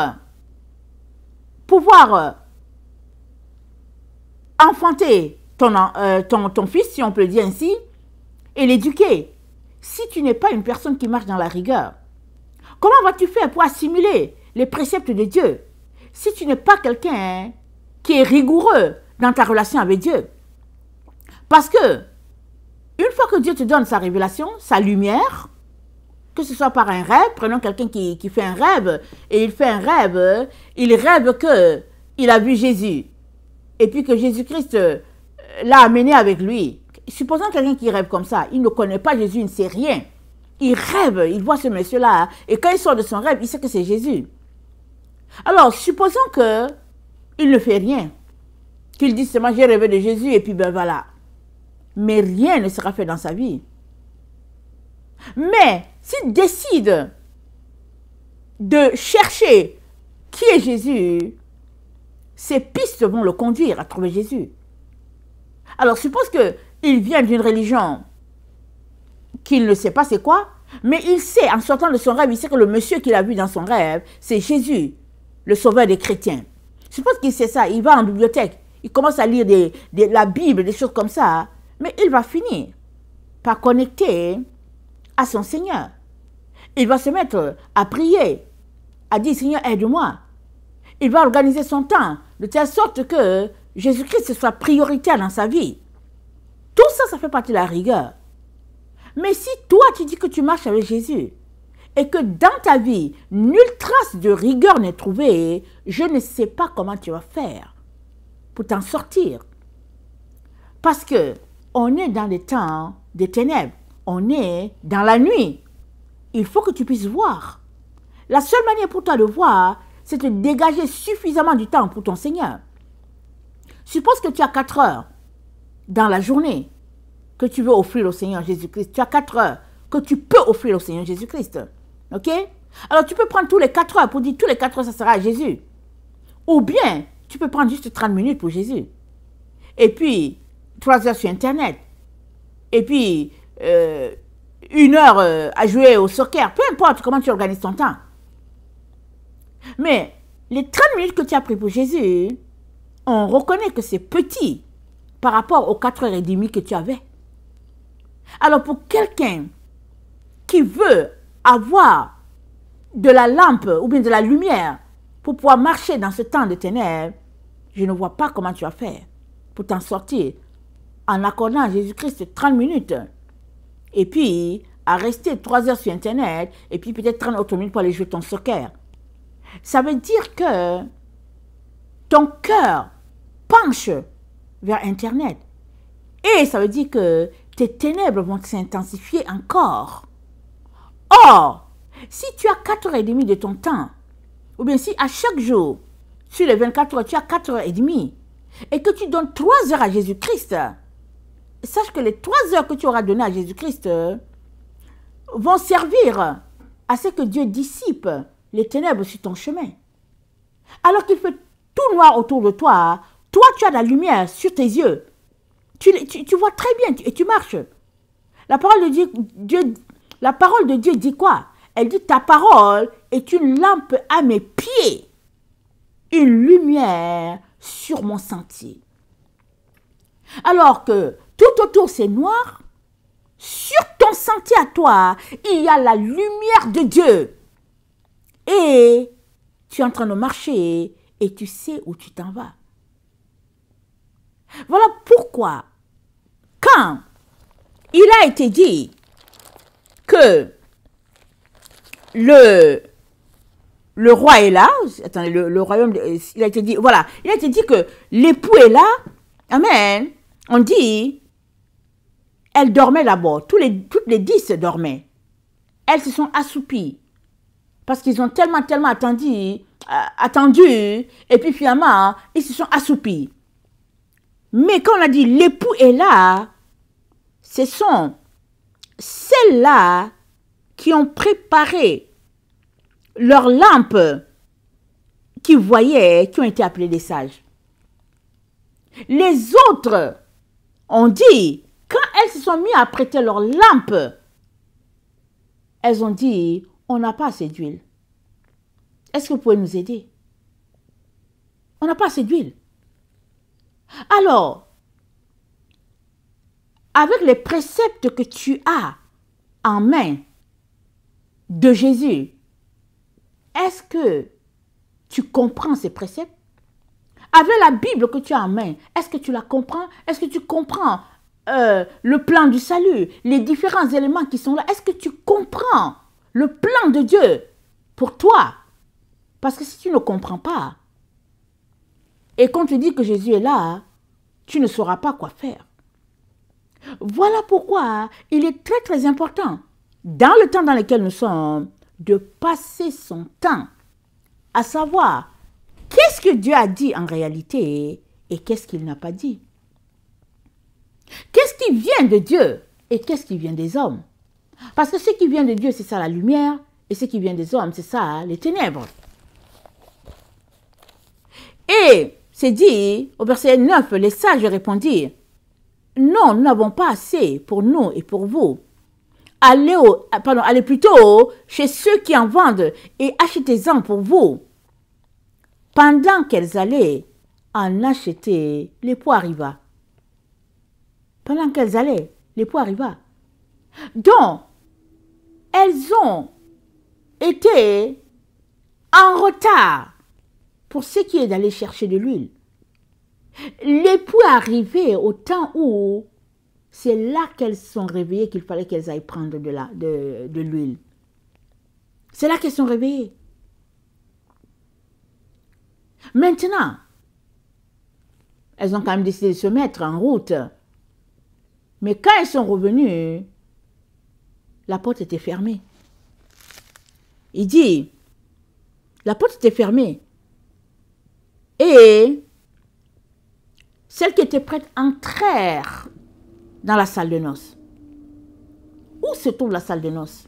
pouvoir enfanter ton fils, si on peut le dire ainsi, et l'éduquer, si tu n'es pas une personne qui marche dans la rigueur? Comment vas-tu faire pour assimiler les préceptes de Dieu si tu n'es pas quelqu'un qui est rigoureux dans ta relation avec Dieu? Parce que, une fois que Dieu te donne sa révélation, sa lumière, Que ce soit par un rêve, prenons quelqu'un qui fait un rêve, et il fait un rêve, il rêve qu'il a vu Jésus, et puis que Jésus-Christ l'a amené avec lui. Supposons quelqu'un qui rêve comme ça, il ne connaît pas Jésus, il ne sait rien. Il rêve, il voit ce monsieur-là, et quand il sort de son rêve, il sait que c'est Jésus. Alors, supposons qu'il ne fait rien, qu'il dit seulement j'ai rêvé de Jésus, et puis ben voilà. Mais rien ne sera fait dans sa vie. Mais s'il décide de chercher qui est Jésus, ses pistes vont le conduire à trouver Jésus. Alors, suppose qu'il vient d'une religion qu'il ne sait pas c'est quoi, mais il sait, en sortant de son rêve, il sait que le monsieur qu'il a vu dans son rêve, c'est Jésus, le sauveur des chrétiens. Suppose qu'il sait ça, il va en bibliothèque, il commence à lire la Bible, des choses comme ça, mais il va finir par connecter à son Seigneur. Il va se mettre à prier, à dire Seigneur, aide-moi. Il va organiser son temps de telle sorte que Jésus-Christ soit prioritaire dans sa vie. Tout ça, ça fait partie de la rigueur. Mais si toi, tu dis que tu marches avec Jésus et que dans ta vie, nulle trace de rigueur n'est trouvée, je ne sais pas comment tu vas faire pour t'en sortir. Parce que on est dans les temps des ténèbres. On est dans la nuit. Il faut que tu puisses voir. La seule manière pour toi de voir, c'est de dégager suffisamment du temps pour ton Seigneur. Suppose que tu as 4 heures dans la journée que tu veux offrir au Seigneur Jésus-Christ. Tu as 4 heures que tu peux offrir au Seigneur Jésus-Christ. Ok? Alors tu peux prendre tous les 4 heures pour dire tous les 4 heures ça sera à Jésus. Ou bien tu peux prendre juste 30 minutes pour Jésus. Et puis 3 heures sur Internet. Et puis 1 heure à jouer au soccer. Peu importe comment tu organises ton temps. Mais les 30 minutes que tu as pris pour Jésus, on reconnaît que c'est petit par rapport aux 4h30 que tu avais. Alors pour quelqu'un qui veut avoir de la lampe ou bien de la lumière pour pouvoir marcher dans ce temps de ténèbres, je ne vois pas comment tu vas faire pour t'en sortir en accordant à Jésus-Christ 30 minutes et puis à rester 3 heures sur Internet et puis peut-être 30 autres minutes pour aller jouer ton soccer. Ça veut dire que ton cœur penche vers Internet. Et ça veut dire que tes ténèbres vont s'intensifier encore. Or, si tu as 4h30 de ton temps, ou bien si à chaque jour, sur les 24 heures, tu as 4h30, et que tu donnes 3 heures à Jésus-Christ, sache que les 3 heures que tu auras données à Jésus-Christ vont servir à ce que Dieu dissipe les ténèbres sur ton chemin. Alors qu'il fait tout noir autour de toi, toi tu as de la lumière sur tes yeux. Tu vois très bien et tu marches. La parole de Dieu dit quoi? Elle dit ta parole est une lampe à mes pieds, une lumière sur mon sentier. Alors que tout autour c'est noir, sur ton sentier à toi, il y a la lumière de Dieu. Et tu es en train de marcher et tu sais où tu t'en vas. Voilà pourquoi, quand il a été dit que le roi est là, attendez, le royaume, il a été dit, voilà, il a été dit que l'époux est là, amen, on dit, elle dormait d'abord, toutes les 10 dormaient, elles se sont assoupies, parce qu'ils ont tellement attendu, et puis finalement, ils se sont assoupis. Mais quand on a dit l'époux est là, ce sont celles-là qui ont préparé leurs lampes, qui voyaient, qui ont été appelées des sages. Les autres ont dit, quand elles se sont mises à prêter leurs lampes, elles ont dit, on n'a pas assez d'huile. Est-ce que vous pouvez nous aider? On n'a pas assez d'huile. Alors, avec les préceptes que tu as en main de Jésus, est-ce que tu comprends ces préceptes? Avec la Bible que tu as en main, est-ce que tu la comprends? Est-ce que tu comprends le plan du salut, les différents éléments qui sont là? Est-ce que tu comprends le plan de Dieu pour toi. Parce que si tu ne comprends pas, et qu'on te dit que Jésus est là, tu ne sauras pas quoi faire. Voilà pourquoi il est très très important, dans le temps dans lequel nous sommes, de passer son temps à savoir qu'est-ce que Dieu a dit en réalité et qu'est-ce qu'il n'a pas dit. Qu'est-ce qui vient de Dieu et qu'est-ce qui vient des hommes? Parce que ce qui vient de Dieu, c'est ça la lumière, et ce qui vient des hommes, c'est ça les ténèbres. Et c'est dit au verset 9, les sages répondirent, non, nous n'avons pas assez pour nous et pour vous. Allez plutôt chez ceux qui en vendent et achetez-en pour vous. Pendant qu'elles allaient en acheter, l'époux arriva. Pendant qu'elles allaient, l'époux arriva. Donc, elles ont été en retard pour ce qui est d'aller chercher de l'huile. L'époux est arrivé au temps où c'est là qu'elles sont réveillées qu'il fallait qu'elles aillent prendre de l'huile. C'est là qu'elles sont réveillées. Maintenant, elles ont quand même décidé de se mettre en route. Mais quand elles sont revenues, la porte était fermée. Il dit, la porte était fermée. Et celles qui étaient prêtes entrèrent dans la salle de noces. Où se trouve la salle de noces?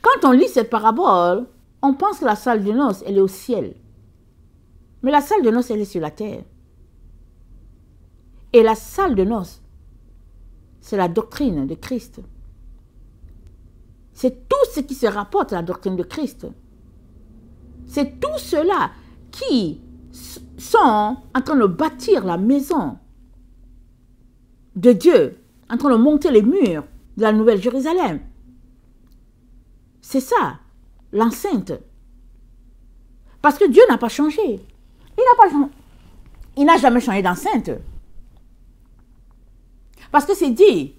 Quand on lit cette parabole, on pense que la salle de noces, elle est au ciel. Mais la salle de noces, elle est sur la terre. Et la salle de noces, c'est la doctrine de Christ. C'est tout ce qui se rapporte à la doctrine de Christ. C'est tout cela qui sont en train de bâtir la maison de Dieu, en train de monter les murs de la Nouvelle Jérusalem. C'est ça, l'enceinte. Parce que Dieu n'a pas changé. Il n'a jamais changé d'enceinte. Parce que c'est dit,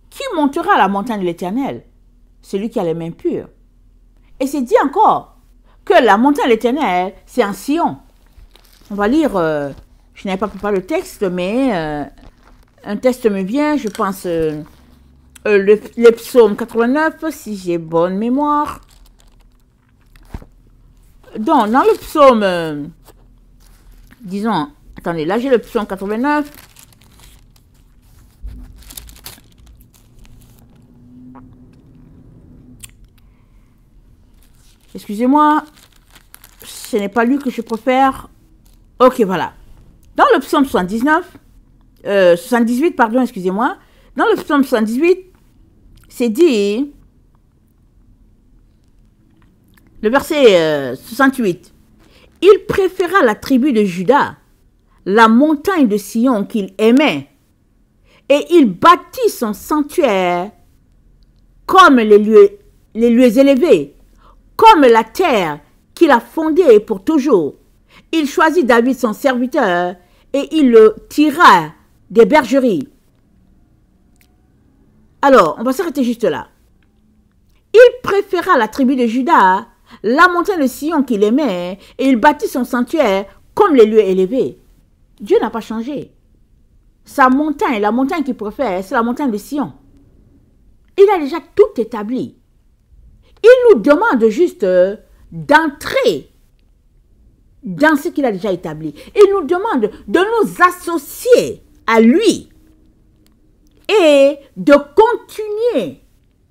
qui montera à la montagne de l'Éternel? Celui qui a les mains pures. Et c'est dit encore que la montagne de l'Éternel, c'est en Sion. On va lire, je n'avais pas préparé le texte, mais un texte me vient, je pense, le psaume 89, si j'ai bonne mémoire. Donc, dans le psaume, disons, attendez, là j'ai le psaume 89. Excusez-moi, ce n'est pas lui que je préfère. Ok, voilà. Dans le psaume 78, pardon, excusez-moi. Dans le psaume 78, c'est dit, le verset 68, il préféra la tribu de Juda, la montagne de Sion qu'il aimait, et il bâtit son sanctuaire comme les lieux élevés, comme la terre qu'il a fondée pour toujours. Il choisit David son serviteur et il le tira des bergeries. Alors, on va s'arrêter juste là. Il préféra la tribu de Juda, la montagne de Sion qu'il aimait, et il bâtit son sanctuaire comme les lieux élevés. Dieu n'a pas changé. Sa montagne, la montagne qu'il préfère, c'est la montagne de Sion. Il a déjà tout établi. Il nous demande juste d'entrer dans ce qu'il a déjà établi. Il nous demande de nous associer à lui et de continuer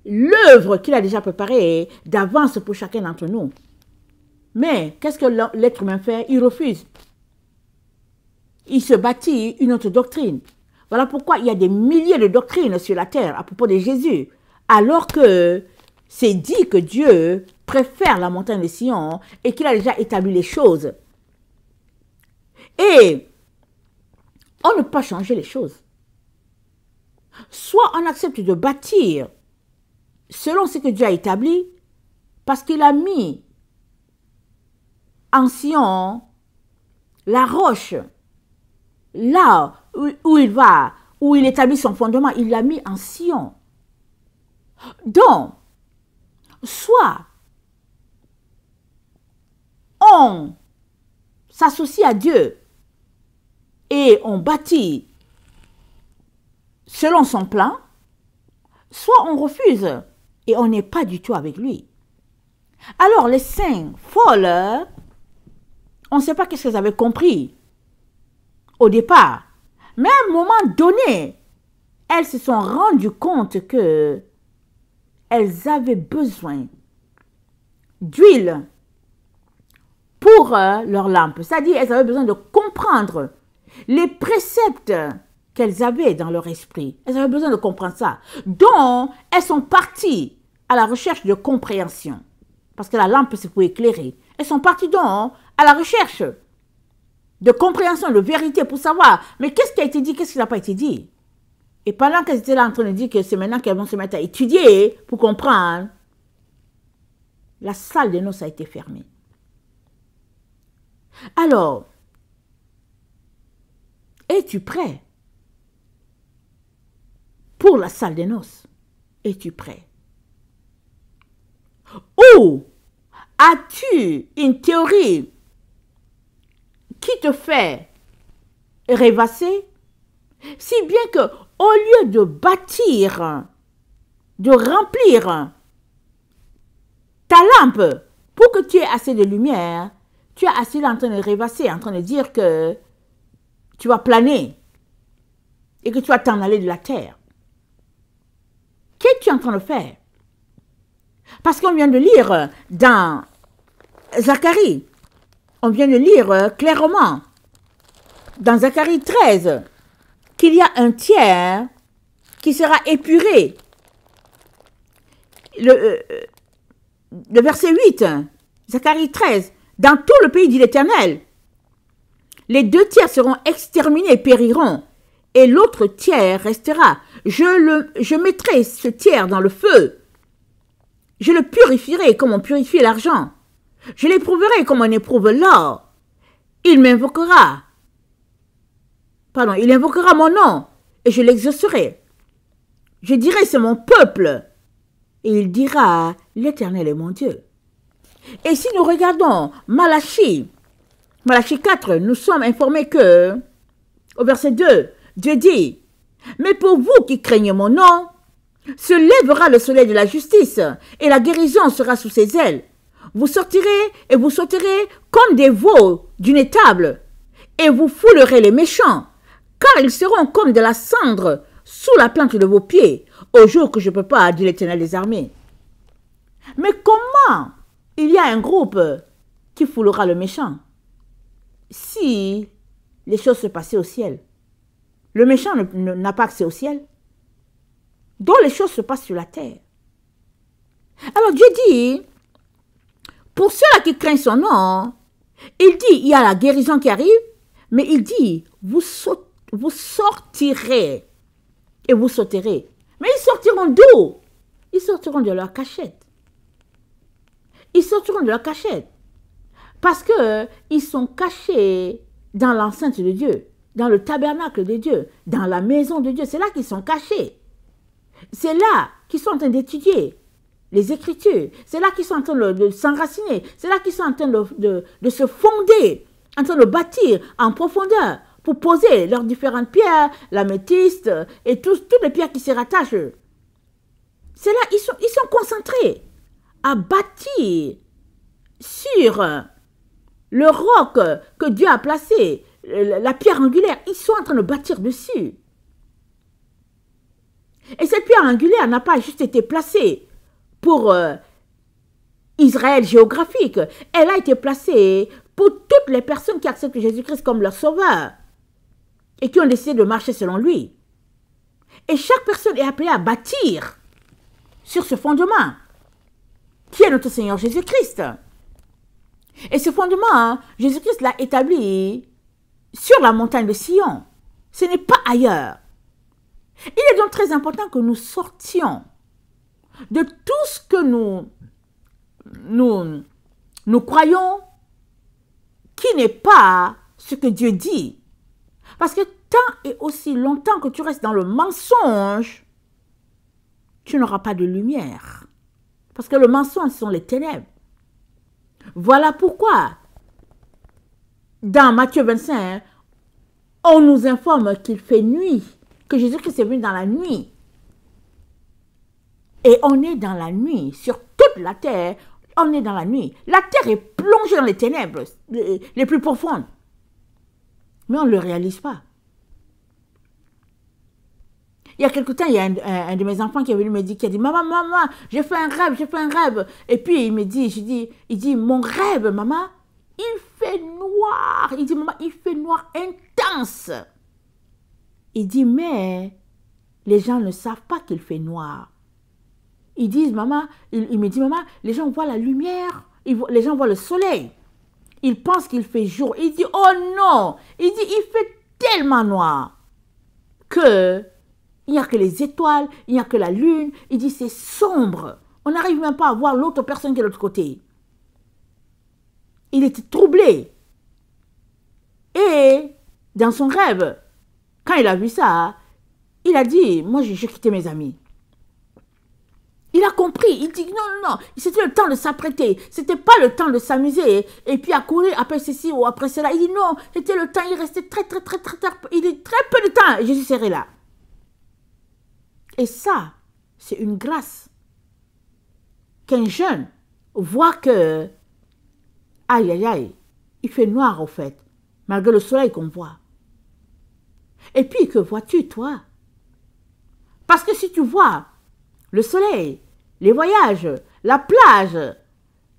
l'œuvre qu'il a déjà préparée d'avance pour chacun d'entre nous. Mais qu'est-ce que l'être humain fait? Il refuse. Il se bâtit une autre doctrine. Voilà pourquoi il y a des milliers de doctrines sur la terre à propos de Jésus, alors que c'est dit que Dieu préfère la montagne de Sion et qu'il a déjà établi les choses. Et on ne peut pas changer les choses. Soit on accepte de bâtir selon ce que Dieu a établi, parce qu'il a mis en Sion la roche, là où il va, où il établit son fondement, il l'a mis en Sion. Donc, soit on s'associe à Dieu et on bâtit selon son plan, soit on refuse et on n'est pas du tout avec lui. Alors les 5 folles, on ne sait pas qu'est-ce qu'elles avaient compris au départ. Mais à un moment donné, elles se sont rendues compte que elles avaient besoin d'huile pour leur lampe. C'est-à-dire, elles avaient besoin de comprendre les préceptes qu'elles avaient dans leur esprit. Elles avaient besoin de comprendre ça. Donc, elles sont parties à la recherche de compréhension. Parce que la lampe, c'est pour éclairer. Elles sont parties donc à la recherche de compréhension, de vérité, pour savoir, mais qu'est-ce qui a été dit, qu'est-ce qui n'a pas été dit. Et pendant qu'elles étaient là en train de dire que c'est maintenant qu'elles vont se mettre à étudier pour comprendre, la salle de noces a été fermée. Alors, es-tu prêt pour la salle des noces? Es-tu prêt? Ou as-tu une théorie qui te fait rêvasser? Si bien que, au lieu de bâtir, de remplir ta lampe pour que tu aies assez de lumière, tu es assis là en train de rêvasser, en train de dire que tu vas planer et que tu vas t'en aller de la terre. Qu'es-tu en train de faire? Parce qu'on vient de lire dans Zacharie, on vient de lire clairement dans Zacharie 13 qu'il y a un tiers qui sera épuré. Le verset 8, Zacharie 13, dans tout le pays dit l'Éternel, les 2 tiers seront exterminés et périront, et l'autre tiers restera. Je mettrai ce tiers dans le feu. Je le purifierai comme on purifie l'argent. Je l'éprouverai comme on éprouve l'or. Il invoquera mon nom, et je l'exaucerai. Je dirai, c'est mon peuple, et il dira, l'Éternel est mon Dieu. Et si nous regardons Malachie 4, nous sommes informés que, au verset 2, Dieu dit, mais pour vous qui craignez mon nom, se lèvera le soleil de la justice, et la guérison sera sous ses ailes. Vous sortirez et vous sauterez comme des veaux d'une étable, et vous foulerez les méchants, car ils seront comme de la cendre sous la plante de vos pieds, au jour que je ne peux pas, dit l'Éternel des armées. Mais comment il y a un groupe qui foulera le méchant si les choses se passaient au ciel? Le méchant n'a pas accès au ciel. Donc les choses se passent sur la terre. Alors Dieu dit, pour ceux-là qui craignent son nom, il dit, il y a la guérison qui arrive, mais il dit, vous sortirez et vous sauterez. Mais ils sortiront d'où? Ils sortiront de leur cachette. Ils sortiront de leur cachette. Parce qu'ils sont cachés dans l'enceinte de Dieu, dans le tabernacle de Dieu, dans la maison de Dieu. C'est là qu'ils sont cachés. C'est là qu'ils sont en train d'étudier les Écritures. C'est là qu'ils sont en train de s'enraciner. C'est là qu'ils sont en train de se fonder, en train de bâtir en profondeur pour poser leurs différentes pierres, l'améthyste et toutes les pierres qui s'y rattachent. C'est là, ils sont concentrés à bâtir sur le roc que Dieu a placé, la pierre angulaire. Ils sont en train de bâtir dessus. Et cette pierre angulaire n'a pas juste été placée pour Israël géographique. Elle a été placée pour toutes les personnes qui acceptent Jésus-Christ comme leur sauveur et qui ont décidé de marcher selon lui. Et chaque personne est appelée à bâtir sur ce fondement qui est notre Seigneur Jésus-Christ. Et ce fondement, Jésus-Christ l'a établi sur la montagne de Sion. Ce n'est pas ailleurs. Il est donc très important que nous sortions de tout ce que nous croyons qui n'est pas ce que Dieu dit. Parce que tant et aussi longtemps que tu restes dans le mensonge, tu n'auras pas de lumière. Parce que le mensonge sont les ténèbres. Voilà pourquoi, dans Matthieu 25, on nous informe qu'il fait nuit, que Jésus-Christ est venu dans la nuit. Et on est dans la nuit, sur toute la terre, on est dans la nuit. La terre est plongée dans les ténèbres les plus profondes. Mais on ne le réalise pas. Il y a quelque temps, il y a un de mes enfants qui est venu me dire, qui a dit, maman, j'ai fait un rêve. Et puis il me dit, il dit, mon rêve, maman, il fait noir. Il dit, maman, il fait noir intense. Il dit, mais les gens ne savent pas qu'il fait noir. Ils disent, maman, il me dit, maman, les gens voient la lumière, les gens voient le soleil. Ils pensent qu'il fait jour. Il dit, oh non, il dit, il fait tellement noir que il n'y a que les étoiles, il n'y a que la lune. Il dit, c'est sombre. On n'arrive même pas à voir l'autre personne qui est de l'autre côté. Il était troublé. Et dans son rêve, quand il a vu ça, il a dit, moi j'ai quitté mes amis. Il a compris, il dit non, c'était le temps de s'apprêter, c'était pas le temps de s'amuser et puis à courir après ceci ou après cela. Il dit non, c'était le temps, il restait très peu de temps et Jésus serait là. Et ça, c'est une grâce qu'un jeune voit que, aïe, il fait noir au fait, malgré le soleil qu'on voit. Et puis, que vois-tu, toi? Parce que si tu vois le soleil, les voyages, la plage,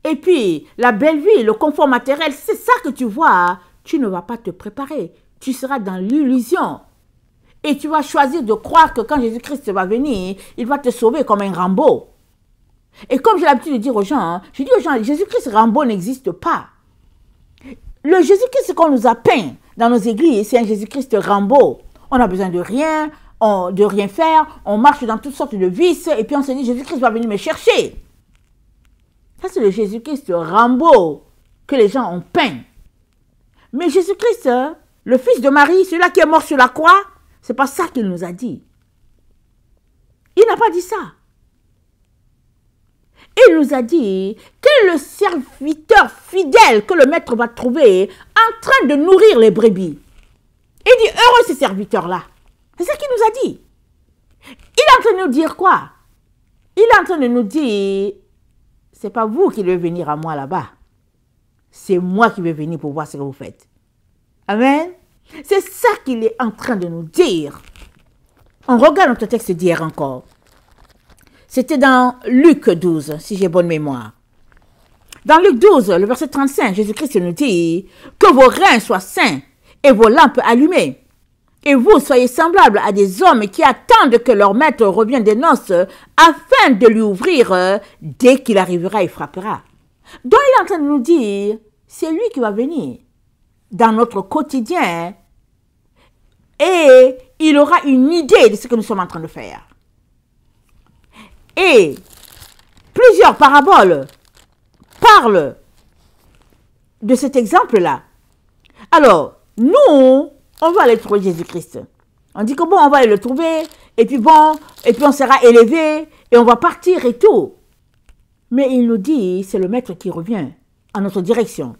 et puis la belle vie, le confort matériel, c'est ça que tu vois, tu ne vas pas te préparer. Tu seras dans l'illusion. Et tu vas choisir de croire que quand Jésus-Christ va venir, il va te sauver comme un Rambo. Et comme j'ai l'habitude de dire aux gens, je dis aux gens, Jésus-Christ Rambo n'existe pas. Le Jésus-Christ qu'on nous a peint dans nos églises, c'est un Jésus-Christ Rambo. On a besoin de rien faire, on marche dans toutes sortes de vices, et puis on se dit, Jésus-Christ va venir me chercher. Ça, c'est le Jésus-Christ Rambo que les gens ont peint. Mais Jésus-Christ, le fils de Marie, celui-là qui est mort sur la croix, c'est pas ça qu'il nous a dit. Il n'a pas dit ça. Il nous a dit que le serviteur fidèle que le maître va trouver en train de nourrir les brebis. Il dit, heureux ces serviteurs-là. C'est ça qu'il nous a dit. Il est en train de nous dire quoi? Il est en train de nous dire, c'est pas vous qui devez venir à moi là-bas. C'est moi qui vais venir pour voir ce que vous faites. Amen. C'est ça qu'il est en train de nous dire. On regarde notre texte d'hier encore. C'était dans Luc 12, si j'ai bonne mémoire. Dans Luc 12, le verset 35, Jésus-Christ nous dit que vos reins soient sains et vos lampes allumées. Et vous soyez semblables à des hommes qui attendent que leur maître revienne des noces afin de lui ouvrir dès qu'il arrivera et frappera. Donc il est en train de nous dire, c'est lui qui va venir dans notre quotidien et il aura une idée de ce que nous sommes en train de faire. Et plusieurs paraboles parlent de cet exemple-là. Alors, nous, on va aller trouver Jésus-Christ. On dit que bon, on va aller le trouver, et puis on sera élevé, et on va partir et tout. Mais il nous dit, c'est le maître qui revient en notre direction.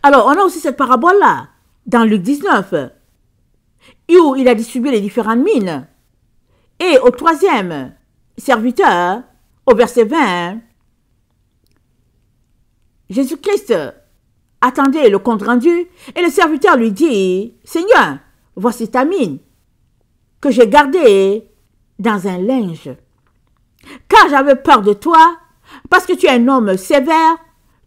Alors, on a aussi cette parabole-là, dans Luc 19, où il a distribué les différentes mines. Et au troisième serviteur, au verset 20, Jésus-Christ attendait le compte rendu et le serviteur lui dit, « Seigneur, voici ta mine que j'ai gardée dans un linge. Car j'avais peur de toi, parce que tu es un homme sévère,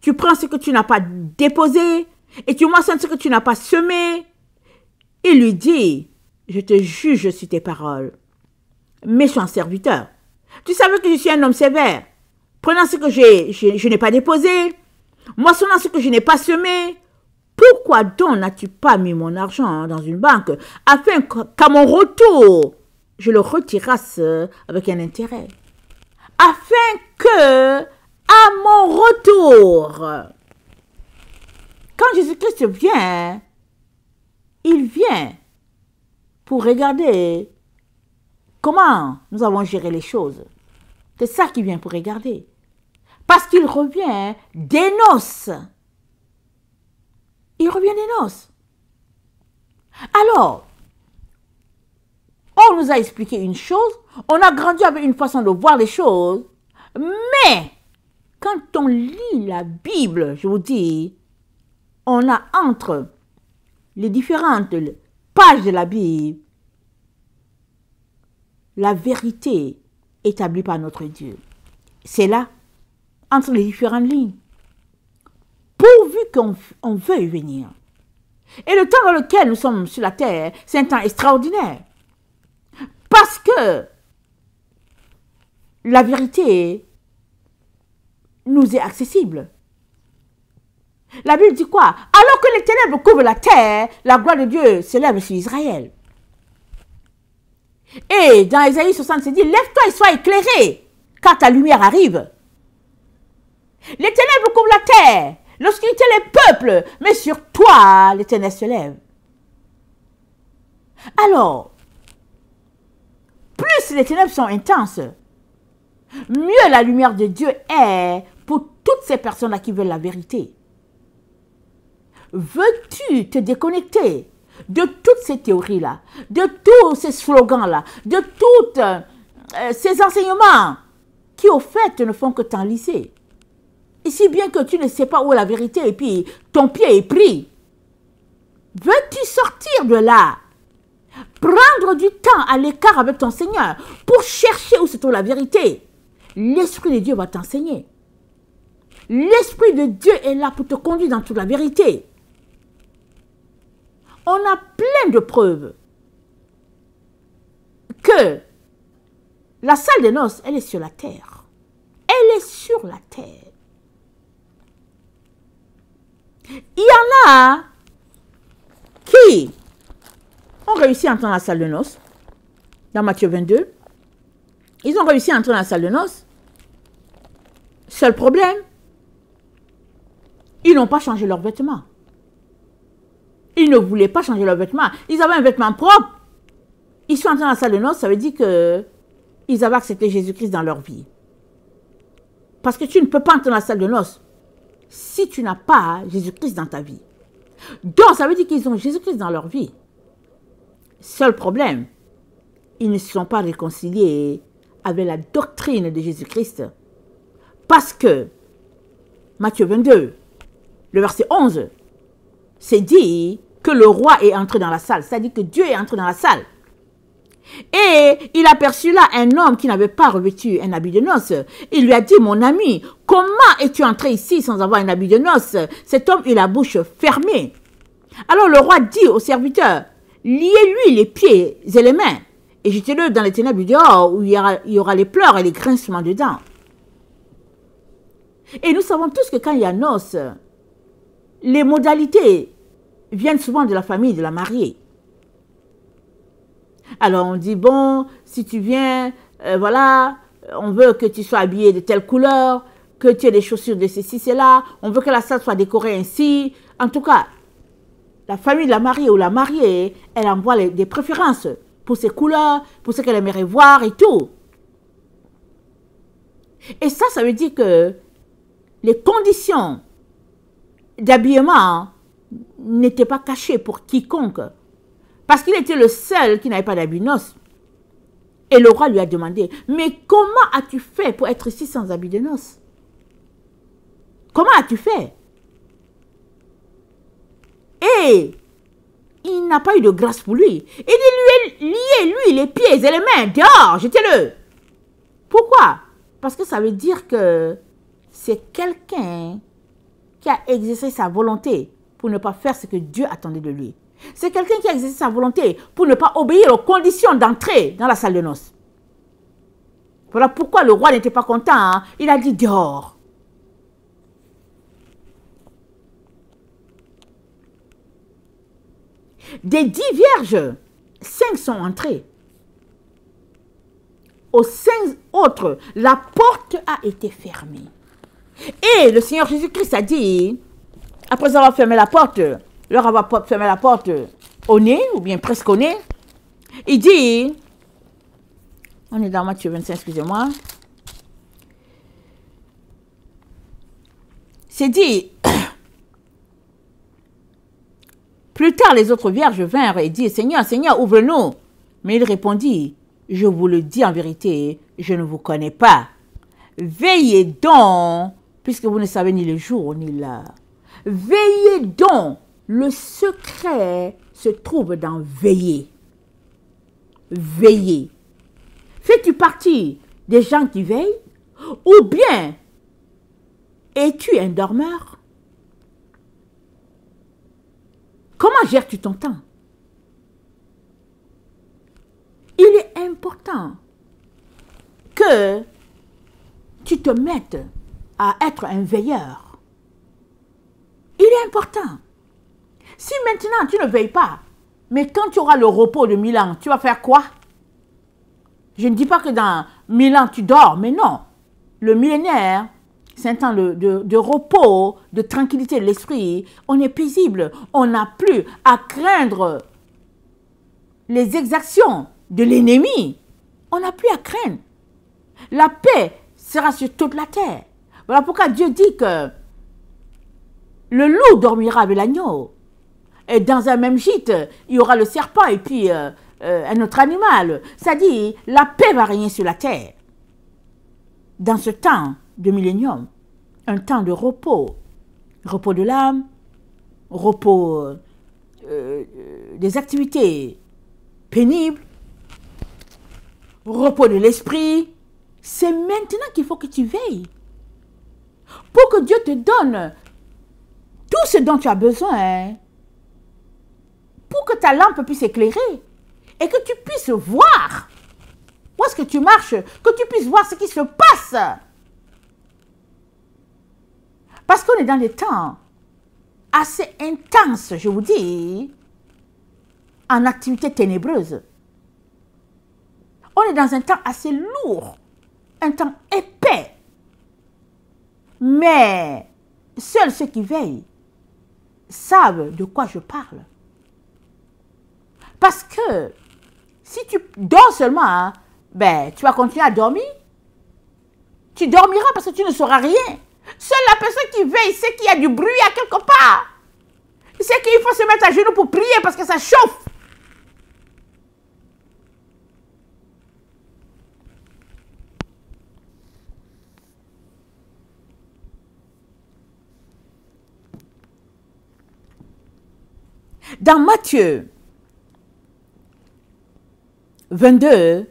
tu prends ce que tu n'as pas déposé et tu moissonnes ce que tu n'as pas semé. » Il lui dit, « Je te juge sur tes paroles. Méchant serviteur, tu savais que je suis un homme sévère, prenant ce que je n'ai pas déposé, moissonnant ce que je n'ai pas semé. Pourquoi donc n'as-tu pas mis mon argent dans une banque afin qu'à mon retour, je le retirasse avec un intérêt? Afin que, à mon retour, quand Jésus-Christ vient, il vient pour regarder comment nous avons géré les choses. C'est ça qui vient pour regarder. Parce qu'il revient des noces. Il revient des noces. Alors, on nous a expliqué une chose, on a grandi avec une façon de voir les choses, mais quand on lit la Bible, je vous dis, on a entre les différentes pages de la Bible la vérité établie par notre Dieu. C'est là, entre les différentes lignes. Pourvu qu'on veuille venir. Et le temps dans lequel nous sommes sur la terre, c'est un temps extraordinaire. Parce que la vérité nous est accessible. La Bible dit quoi? Alors que les ténèbres couvrent la terre, la gloire de Dieu s'élève sur Israël. Et dans Ésaïe 60, c'est dit, lève-toi et sois éclairé, car ta lumière arrive. Les ténèbres couvrent la terre, l'obscurité les peuples, mais sur toi, l'Éternel se lève. Alors, plus les ténèbres sont intenses, mieux la lumière de Dieu est pour toutes ces personnes-là qui veulent la vérité. Veux-tu te déconnecter de toutes ces théories-là, de tous ces slogans-là, de tous ces enseignements qui, au fait, ne font que t'enliser? Et si bien que tu ne sais pas où est la vérité et puis ton pied est pris. Veux-tu sortir de là? Prendre du temps à l'écart avec ton Seigneur pour chercher où se trouve la vérité. L'Esprit de Dieu va t'enseigner. L'Esprit de Dieu est là pour te conduire dans toute la vérité. On a plein de preuves que la salle des noces, elle est sur la terre. Elle est sur la terre. Il y en a qui ont réussi à entrer dans la salle de noces, dans Matthieu 22. Ils ont réussi à entrer dans la salle de noces. Seul problème, ils n'ont pas changé leurs vêtements. Ils ne voulaient pas changer leurs vêtements. Ils avaient un vêtement propre. Ils sont entrés dans la salle de noces, ça veut dire qu'ils avaient accepté Jésus-Christ dans leur vie. Parce que tu ne peux pas entrer dans la salle de noces si tu n'as pas Jésus-Christ dans ta vie. Donc, ça veut dire qu'ils ont Jésus-Christ dans leur vie. Seul problème, ils ne se sont pas réconciliés avec la doctrine de Jésus-Christ. Parce que, Matthieu 22, le verset 11, c'est dit que le roi est entré dans la salle. C'est-à-dire que Dieu est entré dans la salle. Et il aperçut là un homme qui n'avait pas revêtu un habit de noces. Il lui a dit, mon ami, comment es-tu entré ici sans avoir un habit de noces? Cet homme eut la bouche fermée. Alors le roi dit au serviteur, liez-lui les pieds et les mains et jetez-le dans les ténèbres du dehors où il y aura les pleurs et les grincements de dents. Et nous savons tous que quand il y a noces, les modalités viennent souvent de la famille de la mariée. Alors on dit, bon, si tu viens, voilà, on veut que tu sois habillé de telle couleur, que tu aies des chaussures de ceci, cela, on veut que la salle soit décorée ainsi. En tout cas, la famille de la mariée ou la mariée, elle envoie des préférences pour ses couleurs, pour ce qu'elle aimerait voir et tout. Et ça veut dire que les conditions d'habillement n'étaient pas cachées pour quiconque. Parce qu'il était le seul qui n'avait pas d'habit de noces. Et le roi lui a demandé, mais comment as-tu fait pour être ici sans habit de noces? Comment as-tu fait? Et il n'a pas eu de grâce pour lui. Il dit, liez-lui les pieds et les mains, dehors, jetez-le. Pourquoi? Parce que ça veut dire que c'est quelqu'un qui a exercé sa volonté pour ne pas faire ce que Dieu attendait de lui. C'est quelqu'un qui a exercé sa volonté pour ne pas obéir aux conditions d'entrée dans la salle de noces. Voilà pourquoi le roi n'était pas content. Hein? Il a dit dehors. Des 10 vierges, 5 sont entrées. Aux 5 autres, la porte a été fermée. Et le Seigneur Jésus-Christ a dit, après avoir fermé la porte, leur avoir fermé la porte au nez, ou bien presque au nez, il dit, On est dans Matthieu 25, excusez-moi. C'est dit, plus tard les autres vierges vinrent et dirent, Seigneur, Seigneur, ouvre-nous. Mais il répondit, je vous le dis en vérité, je ne vous connais pas. Veillez donc, puisque vous ne savez ni le jour ni l'heure. Veillez donc, le secret se trouve dans veiller. Veiller. Fais-tu partie des gens qui veillent ou bien es-tu un dormeur? Comment gères-tu ton temps? Il est important que tu te mettes à être un veilleur. Il est important. Si maintenant tu ne veilles pas, mais quand tu auras le repos de 1000 ans, tu vas faire quoi? Je ne dis pas que dans 1000 ans tu dors, mais non. Le millénaire, c'est un temps de repos, de tranquillité de l'esprit. On est paisible. On n'a plus à craindre les exactions de l'ennemi. On n'a plus à craindre. La paix sera sur toute la terre. Voilà pourquoi Dieu dit que le loup dormira avec l'agneau. Et dans un même gîte, il y aura le serpent et puis un autre animal. Ça dit, la paix va régner sur la terre. Dans ce temps de millénium, un temps de repos. Repos de l'âme, repos des activités pénibles, repos de l'esprit. C'est maintenant qu'il faut que tu veilles. Pour que Dieu te donne tout ce dont tu as besoin. Pour que ta lampe puisse éclairer. Et que tu puisses voir où est-ce que tu marches. Que tu puisses voir ce qui se passe. Parce qu'on est dans des temps assez intenses, je vous dis, en activité ténébreuse. On est dans un temps assez lourd, un temps épais. Mais seuls ceux qui veillent savent de quoi je parle. Parce que si tu dors seulement, hein, ben, tu vas continuer à dormir. Tu dormiras parce que tu ne sauras rien. Seule la personne qui veille sait qu'il y a du bruit à quelque part. Il sait qu'il faut se mettre à genoux pour prier parce que ça chauffe. Dans Matthieu 22,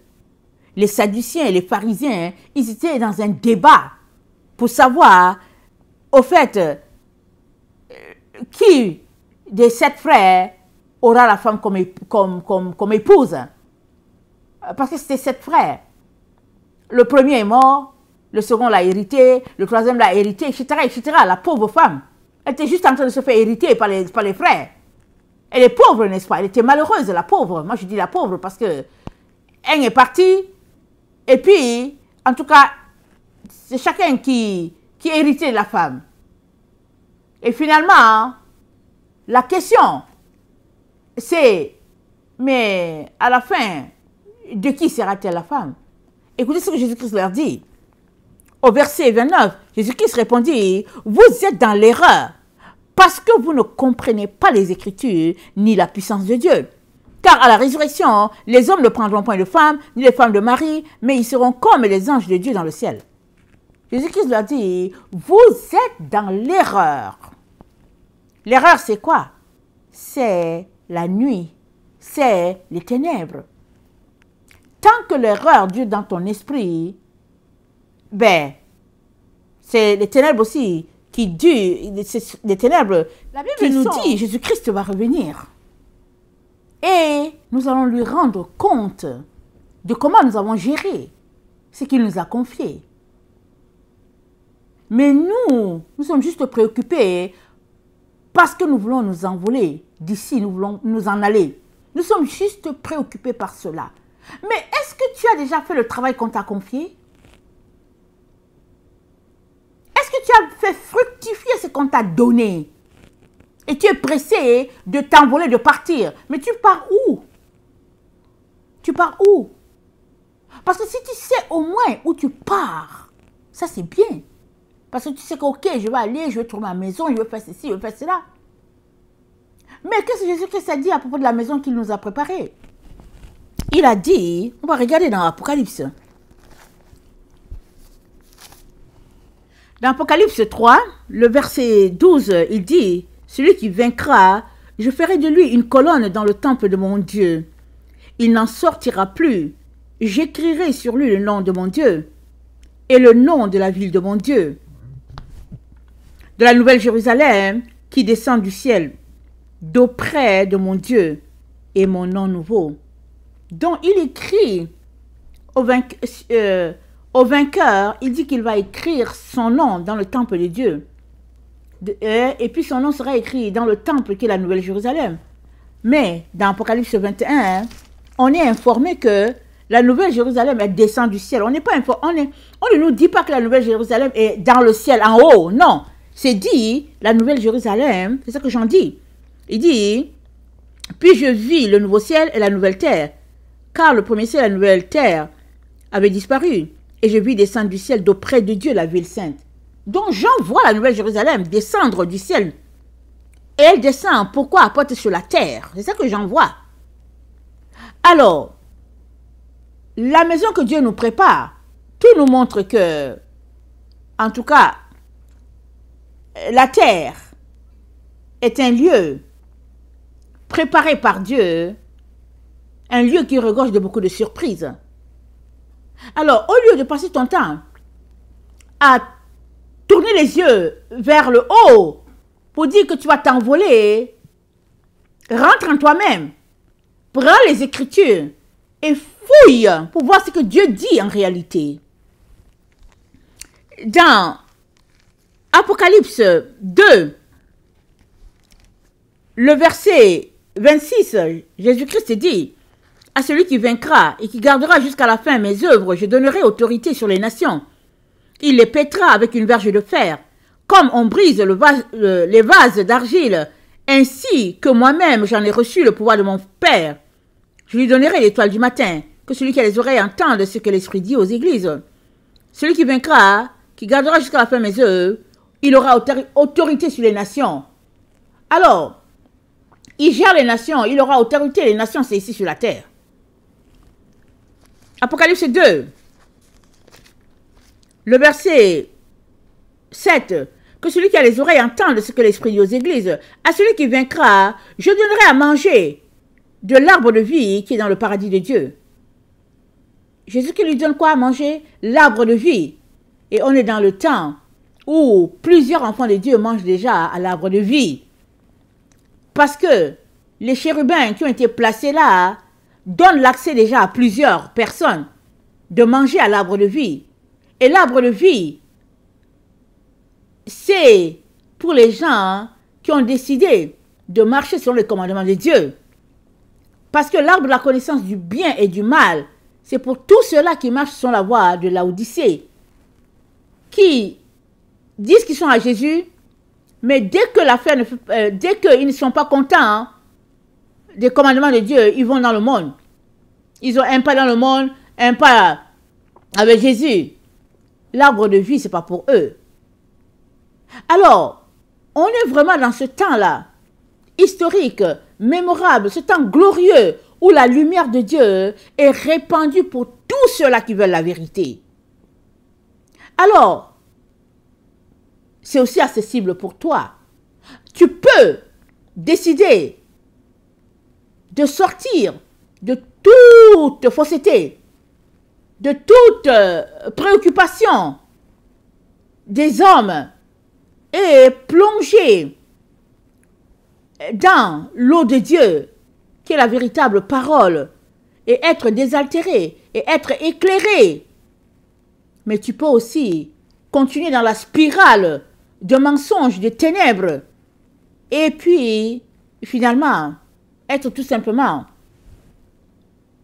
les Sadduciens et les pharisiens, ils étaient dans un débat pour savoir, au fait, qui des 7 frères aura la femme comme épouse. Parce que c'était 7 frères. Le premier est mort, le second l'a hérité, le troisième l'a hérité, etc., etc. La pauvre femme, elle était juste en train de se faire hériter par les frères. Elle est pauvre, n'est-ce pas? Elle était malheureuse, la pauvre. Moi, je dis la pauvre parce que elle est partie. Et puis, en tout cas, c'est chacun qui héritait de la femme. Et finalement, la question, c'est, mais à la fin, de qui sera-t-elle la femme? Écoutez ce que Jésus-Christ leur dit. Au verset 29, Jésus-Christ répondit, vous êtes dans l'erreur, parce que vous ne comprenez pas les Écritures, ni la puissance de Dieu. Car à la résurrection, les hommes ne prendront point de femmes, ni les femmes de mari, mais ils seront comme les anges de Dieu dans le ciel. Jésus-Christ leur dit, vous êtes dans l'erreur. L'erreur, c'est quoi? C'est la nuit, c'est les ténèbres. Tant que l'erreur dure dans ton esprit, ben, c'est les ténèbres aussi qui durent, les ténèbres qui nous dit Jésus-Christ va revenir. Et nous allons lui rendre compte de comment nous avons géré ce qu'il nous a confié. Mais nous sommes juste préoccupés parce que nous voulons nous envoler d'ici, nous voulons nous en aller. Nous sommes juste préoccupés par cela. Mais est-ce que tu as déjà fait le travail qu'on t'a confié? Est-ce que tu as fait fructifier ce qu'on t'a donné? Et tu es pressé de t'envoler, de partir. Mais tu pars où? Tu pars où? Parce que si tu sais au moins où tu pars, ça c'est bien. Parce que tu sais que, ok, je vais aller, je vais trouver ma maison, je vais faire ceci, je vais faire cela. Mais qu'est-ce que Jésus-Christ a dit à propos de la maison qu'il nous a préparée? Il a dit, on va regarder dans Apocalypse. Dans Apocalypse 3, le verset 12, il dit, celui qui vaincra, je ferai de lui une colonne dans le temple de mon Dieu. Il n'en sortira plus. J'écrirai sur lui le nom de mon Dieu et le nom de la ville de mon Dieu, de la nouvelle Jérusalem qui descend du ciel, d'auprès de mon Dieu et mon nom nouveau. Donc il écrit au vainqueur, il dit qu'il va écrire son nom dans le temple de Dieu. Et puis son nom sera écrit dans le temple qui est la nouvelle Jérusalem. Mais dans Apocalypse 21, on est informé que la nouvelle Jérusalem, elle descend du ciel. On n'est pas informé, on ne nous dit pas que la nouvelle Jérusalem est dans le ciel, en haut. Non, c'est dit, la nouvelle Jérusalem, c'est ça que j'en dis. Il dit, puis je vis le nouveau ciel et la nouvelle terre, car le premier ciel et la nouvelle terre avaient disparu. Et je vis descendre du ciel d'auprès de Dieu la ville sainte. Donc Jean voit la nouvelle Jérusalem descendre du ciel. Et elle descend, pourquoi apporter sur la terre? C'est ça que Jean voit. Alors, la maison que Dieu nous prépare, tout nous montre que, en tout cas, la terre est un lieu préparé par Dieu, un lieu qui regorge de beaucoup de surprises. Alors, au lieu de passer ton temps à tourner les yeux vers le haut pour dire que tu vas t'envoler, rentre en toi-même, prends les Écritures et fouille pour voir ce que Dieu dit en réalité. Dans Apocalypse 2, le verset 26, Jésus-Christ dit, « À celui qui vaincra et qui gardera jusqu'à la fin mes œuvres, je donnerai autorité sur les nations. Il les pètera avec une verge de fer, comme on brise les vases d'argile, ainsi que moi-même j'en ai reçu le pouvoir de mon Père. Je lui donnerai l'étoile du matin, que celui qui a les oreilles entende ce que l'Esprit dit aux églises. Celui qui vaincra, qui gardera jusqu'à la fin mes œuvres, il aura autorité sur les nations. » Alors, il gère les nations, il aura autorité, les nations c'est ici sur la terre. Apocalypse 2, le verset 7, que celui qui a les oreilles entende ce que l'Esprit dit aux églises. À celui qui vaincra, je donnerai à manger de l'arbre de vie qui est dans le paradis de Dieu. Jésus qui lui donne quoi à manger? L'arbre de vie. Et on est dans le temps où plusieurs enfants de Dieu mangent déjà à l'arbre de vie. Parce que les chérubins qui ont été placés là donnent l'accès déjà à plusieurs personnes de manger à l'arbre de vie. Et l'arbre de vie, c'est pour les gens qui ont décidé de marcher selon les commandements de Dieu. Parce que l'arbre de la connaissance du bien et du mal, c'est pour tous ceux-là qui marchent sur la voie de Laodicée, qui disent qu'ils sont à Jésus, mais dès qu'ils ne sont pas contents des commandements de Dieu, ils vont dans le monde. Ils ont un pas dans le monde, un pas avec Jésus. L'arbre de vie, ce n'est pas pour eux. Alors, on est vraiment dans ce temps-là, historique, mémorable, ce temps glorieux, où la lumière de Dieu est répandue pour tous ceux-là qui veulent la vérité. Alors, c'est aussi accessible pour toi. Tu peux décider de sortir de toute fausseté, de toute préoccupation des hommes et plonger dans l'eau de Dieu, qui est la véritable parole, et être désaltéré, et être éclairé. Mais tu peux aussi continuer dans la spirale de mensonges, de ténèbres, et puis, finalement, être tout simplement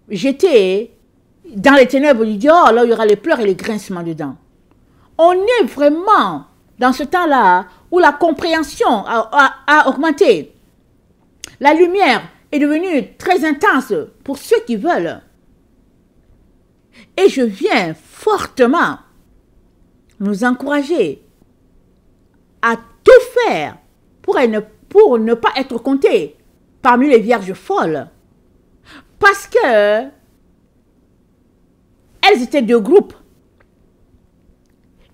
jeté dans les ténèbres du dehors, là où il y aura les pleurs et les grincements dedans. On est vraiment dans ce temps-là où la compréhension a augmenté. La lumière est devenue très intense pour ceux qui veulent. Et je viens fortement nous encourager à tout faire pour ne pas être comptés parmi les vierges folles. Parce que elles étaient deux groupes.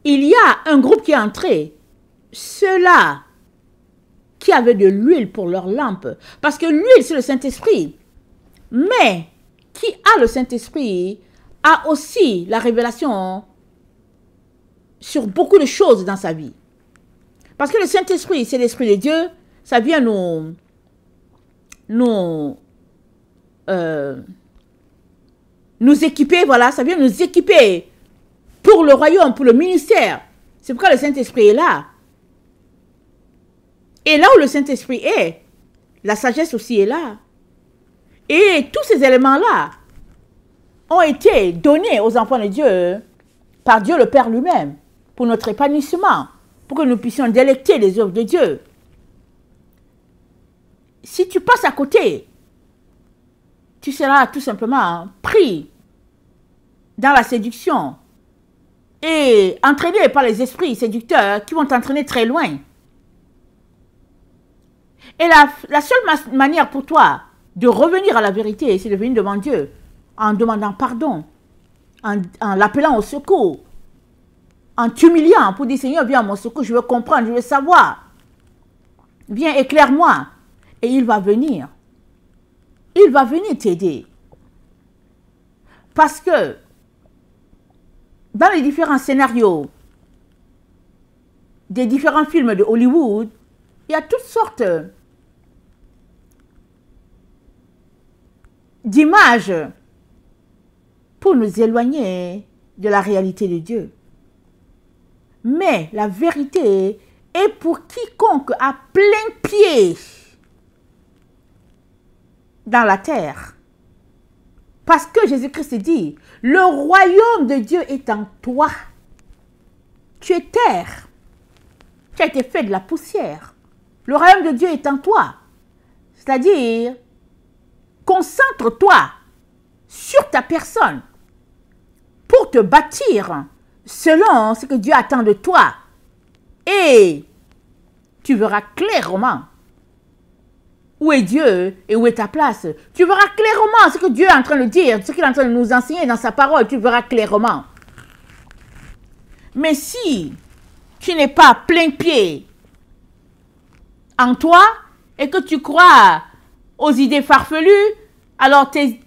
Il y a un groupe qui est entré, ceux-là qui avaient de l'huile pour leur lampe. Parce que l'huile, c'est le Saint-Esprit. Mais qui a le Saint-Esprit a aussi la révélation sur beaucoup de choses dans sa vie. Parce que le Saint-Esprit, c'est l'Esprit de Dieu, ça vient nous équiper, voilà, ça vient nous équiper pour le royaume, pour le ministère. C'est pourquoi le Saint-Esprit est là. Et là où le Saint-Esprit est, la sagesse aussi est là. Et tous ces éléments-là ont été donnés aux enfants de Dieu par Dieu le Père lui-même, pour notre épanouissement, pour que nous puissions délecter les œuvres de Dieu. Si tu passes à côté, tu seras tout simplement pris dans la séduction et entraîné par les esprits séducteurs qui vont t'entraîner très loin. Et la seule manière pour toi de revenir à la vérité, c'est de venir devant Dieu en demandant pardon, en l'appelant au secours, en t'humiliant pour dire Seigneur, viens à mon secours, je veux comprendre, je veux savoir. Viens, éclaire-moi. Et il va venir. Il va venir t'aider. Parce que dans les différents scénarios des différents films de Hollywood, il y a toutes sortes d'images pour nous éloigner de la réalité de Dieu. Mais la vérité est pour quiconque a plein pied dans la terre. Parce que Jésus-Christ dit, le royaume de Dieu est en toi. Tu es terre. Tu as été fait de la poussière. Le royaume de Dieu est en toi. C'est-à-dire, concentre-toi sur ta personne pour te bâtir selon ce que Dieu attend de toi. Et tu verras clairement où est Dieu et où est ta place. Tu verras clairement ce que Dieu est en train de dire, ce qu'il est en train de nous enseigner dans sa parole. Tu verras clairement. Mais si tu n'es pas plein pied en toi et que tu crois aux idées farfelues, alors tes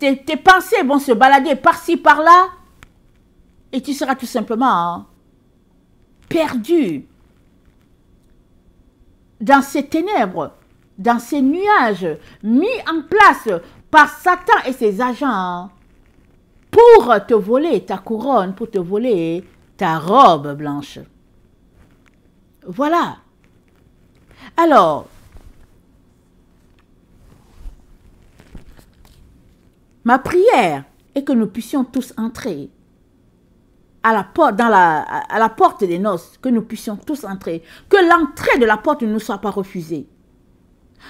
pensées vont se balader par-ci, par-là et tu seras tout simplement perdu dans ces ténèbres, dans ces nuages mis en place par Satan et ses agents pour te voler ta couronne, pour te voler ta robe blanche. Voilà. Alors, ma prière est que nous puissions tous entrer à la porte des noces, que nous puissions tous entrer, que l'entrée de la porte ne nous soit pas refusée.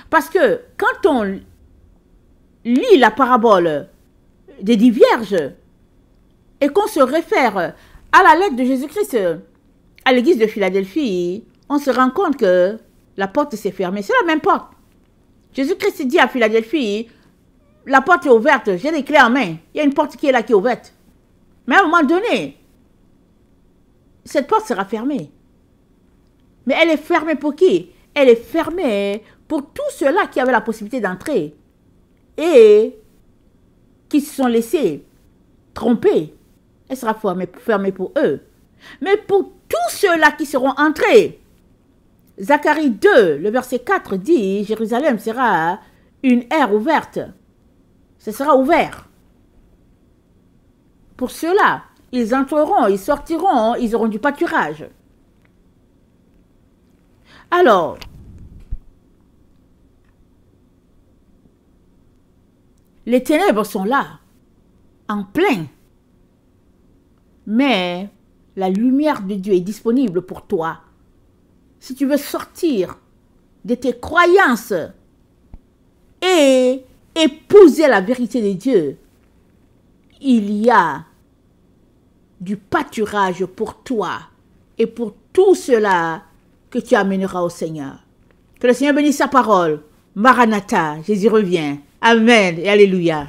Parce que quand on lit la parabole des 10 vierges et qu'on se réfère à la lettre de Jésus-Christ à l'église de Philadelphie, on se rend compte que la porte s'est fermée. C'est la même porte. Jésus-Christ dit à Philadelphie, la porte est ouverte, j'ai les clés en main. Il y a une porte qui est là qui est ouverte. Mais à un moment donné, cette porte sera fermée. Mais elle est fermée pour qui? Elle est fermée pour tous ceux-là qui avaient la possibilité d'entrer et qui se sont laissés tromper. Elle sera fermée pour eux. Mais pour tous ceux-là qui seront entrés, Zacharie 2, le verset 4 dit, Jérusalem sera une aire ouverte. Ce sera ouvert. Pour ceux-là, ils entreront, ils sortiront, ils auront du pâturage. Alors, les ténèbres sont là, en plein. Mais la lumière de Dieu est disponible pour toi. Si tu veux sortir de tes croyances et épouser la vérité de Dieu, il y a du pâturage pour toi et pour tout cela que tu amèneras au Seigneur. Que le Seigneur bénisse sa parole. Maranatha, Jésus revient. Amen et alléluia.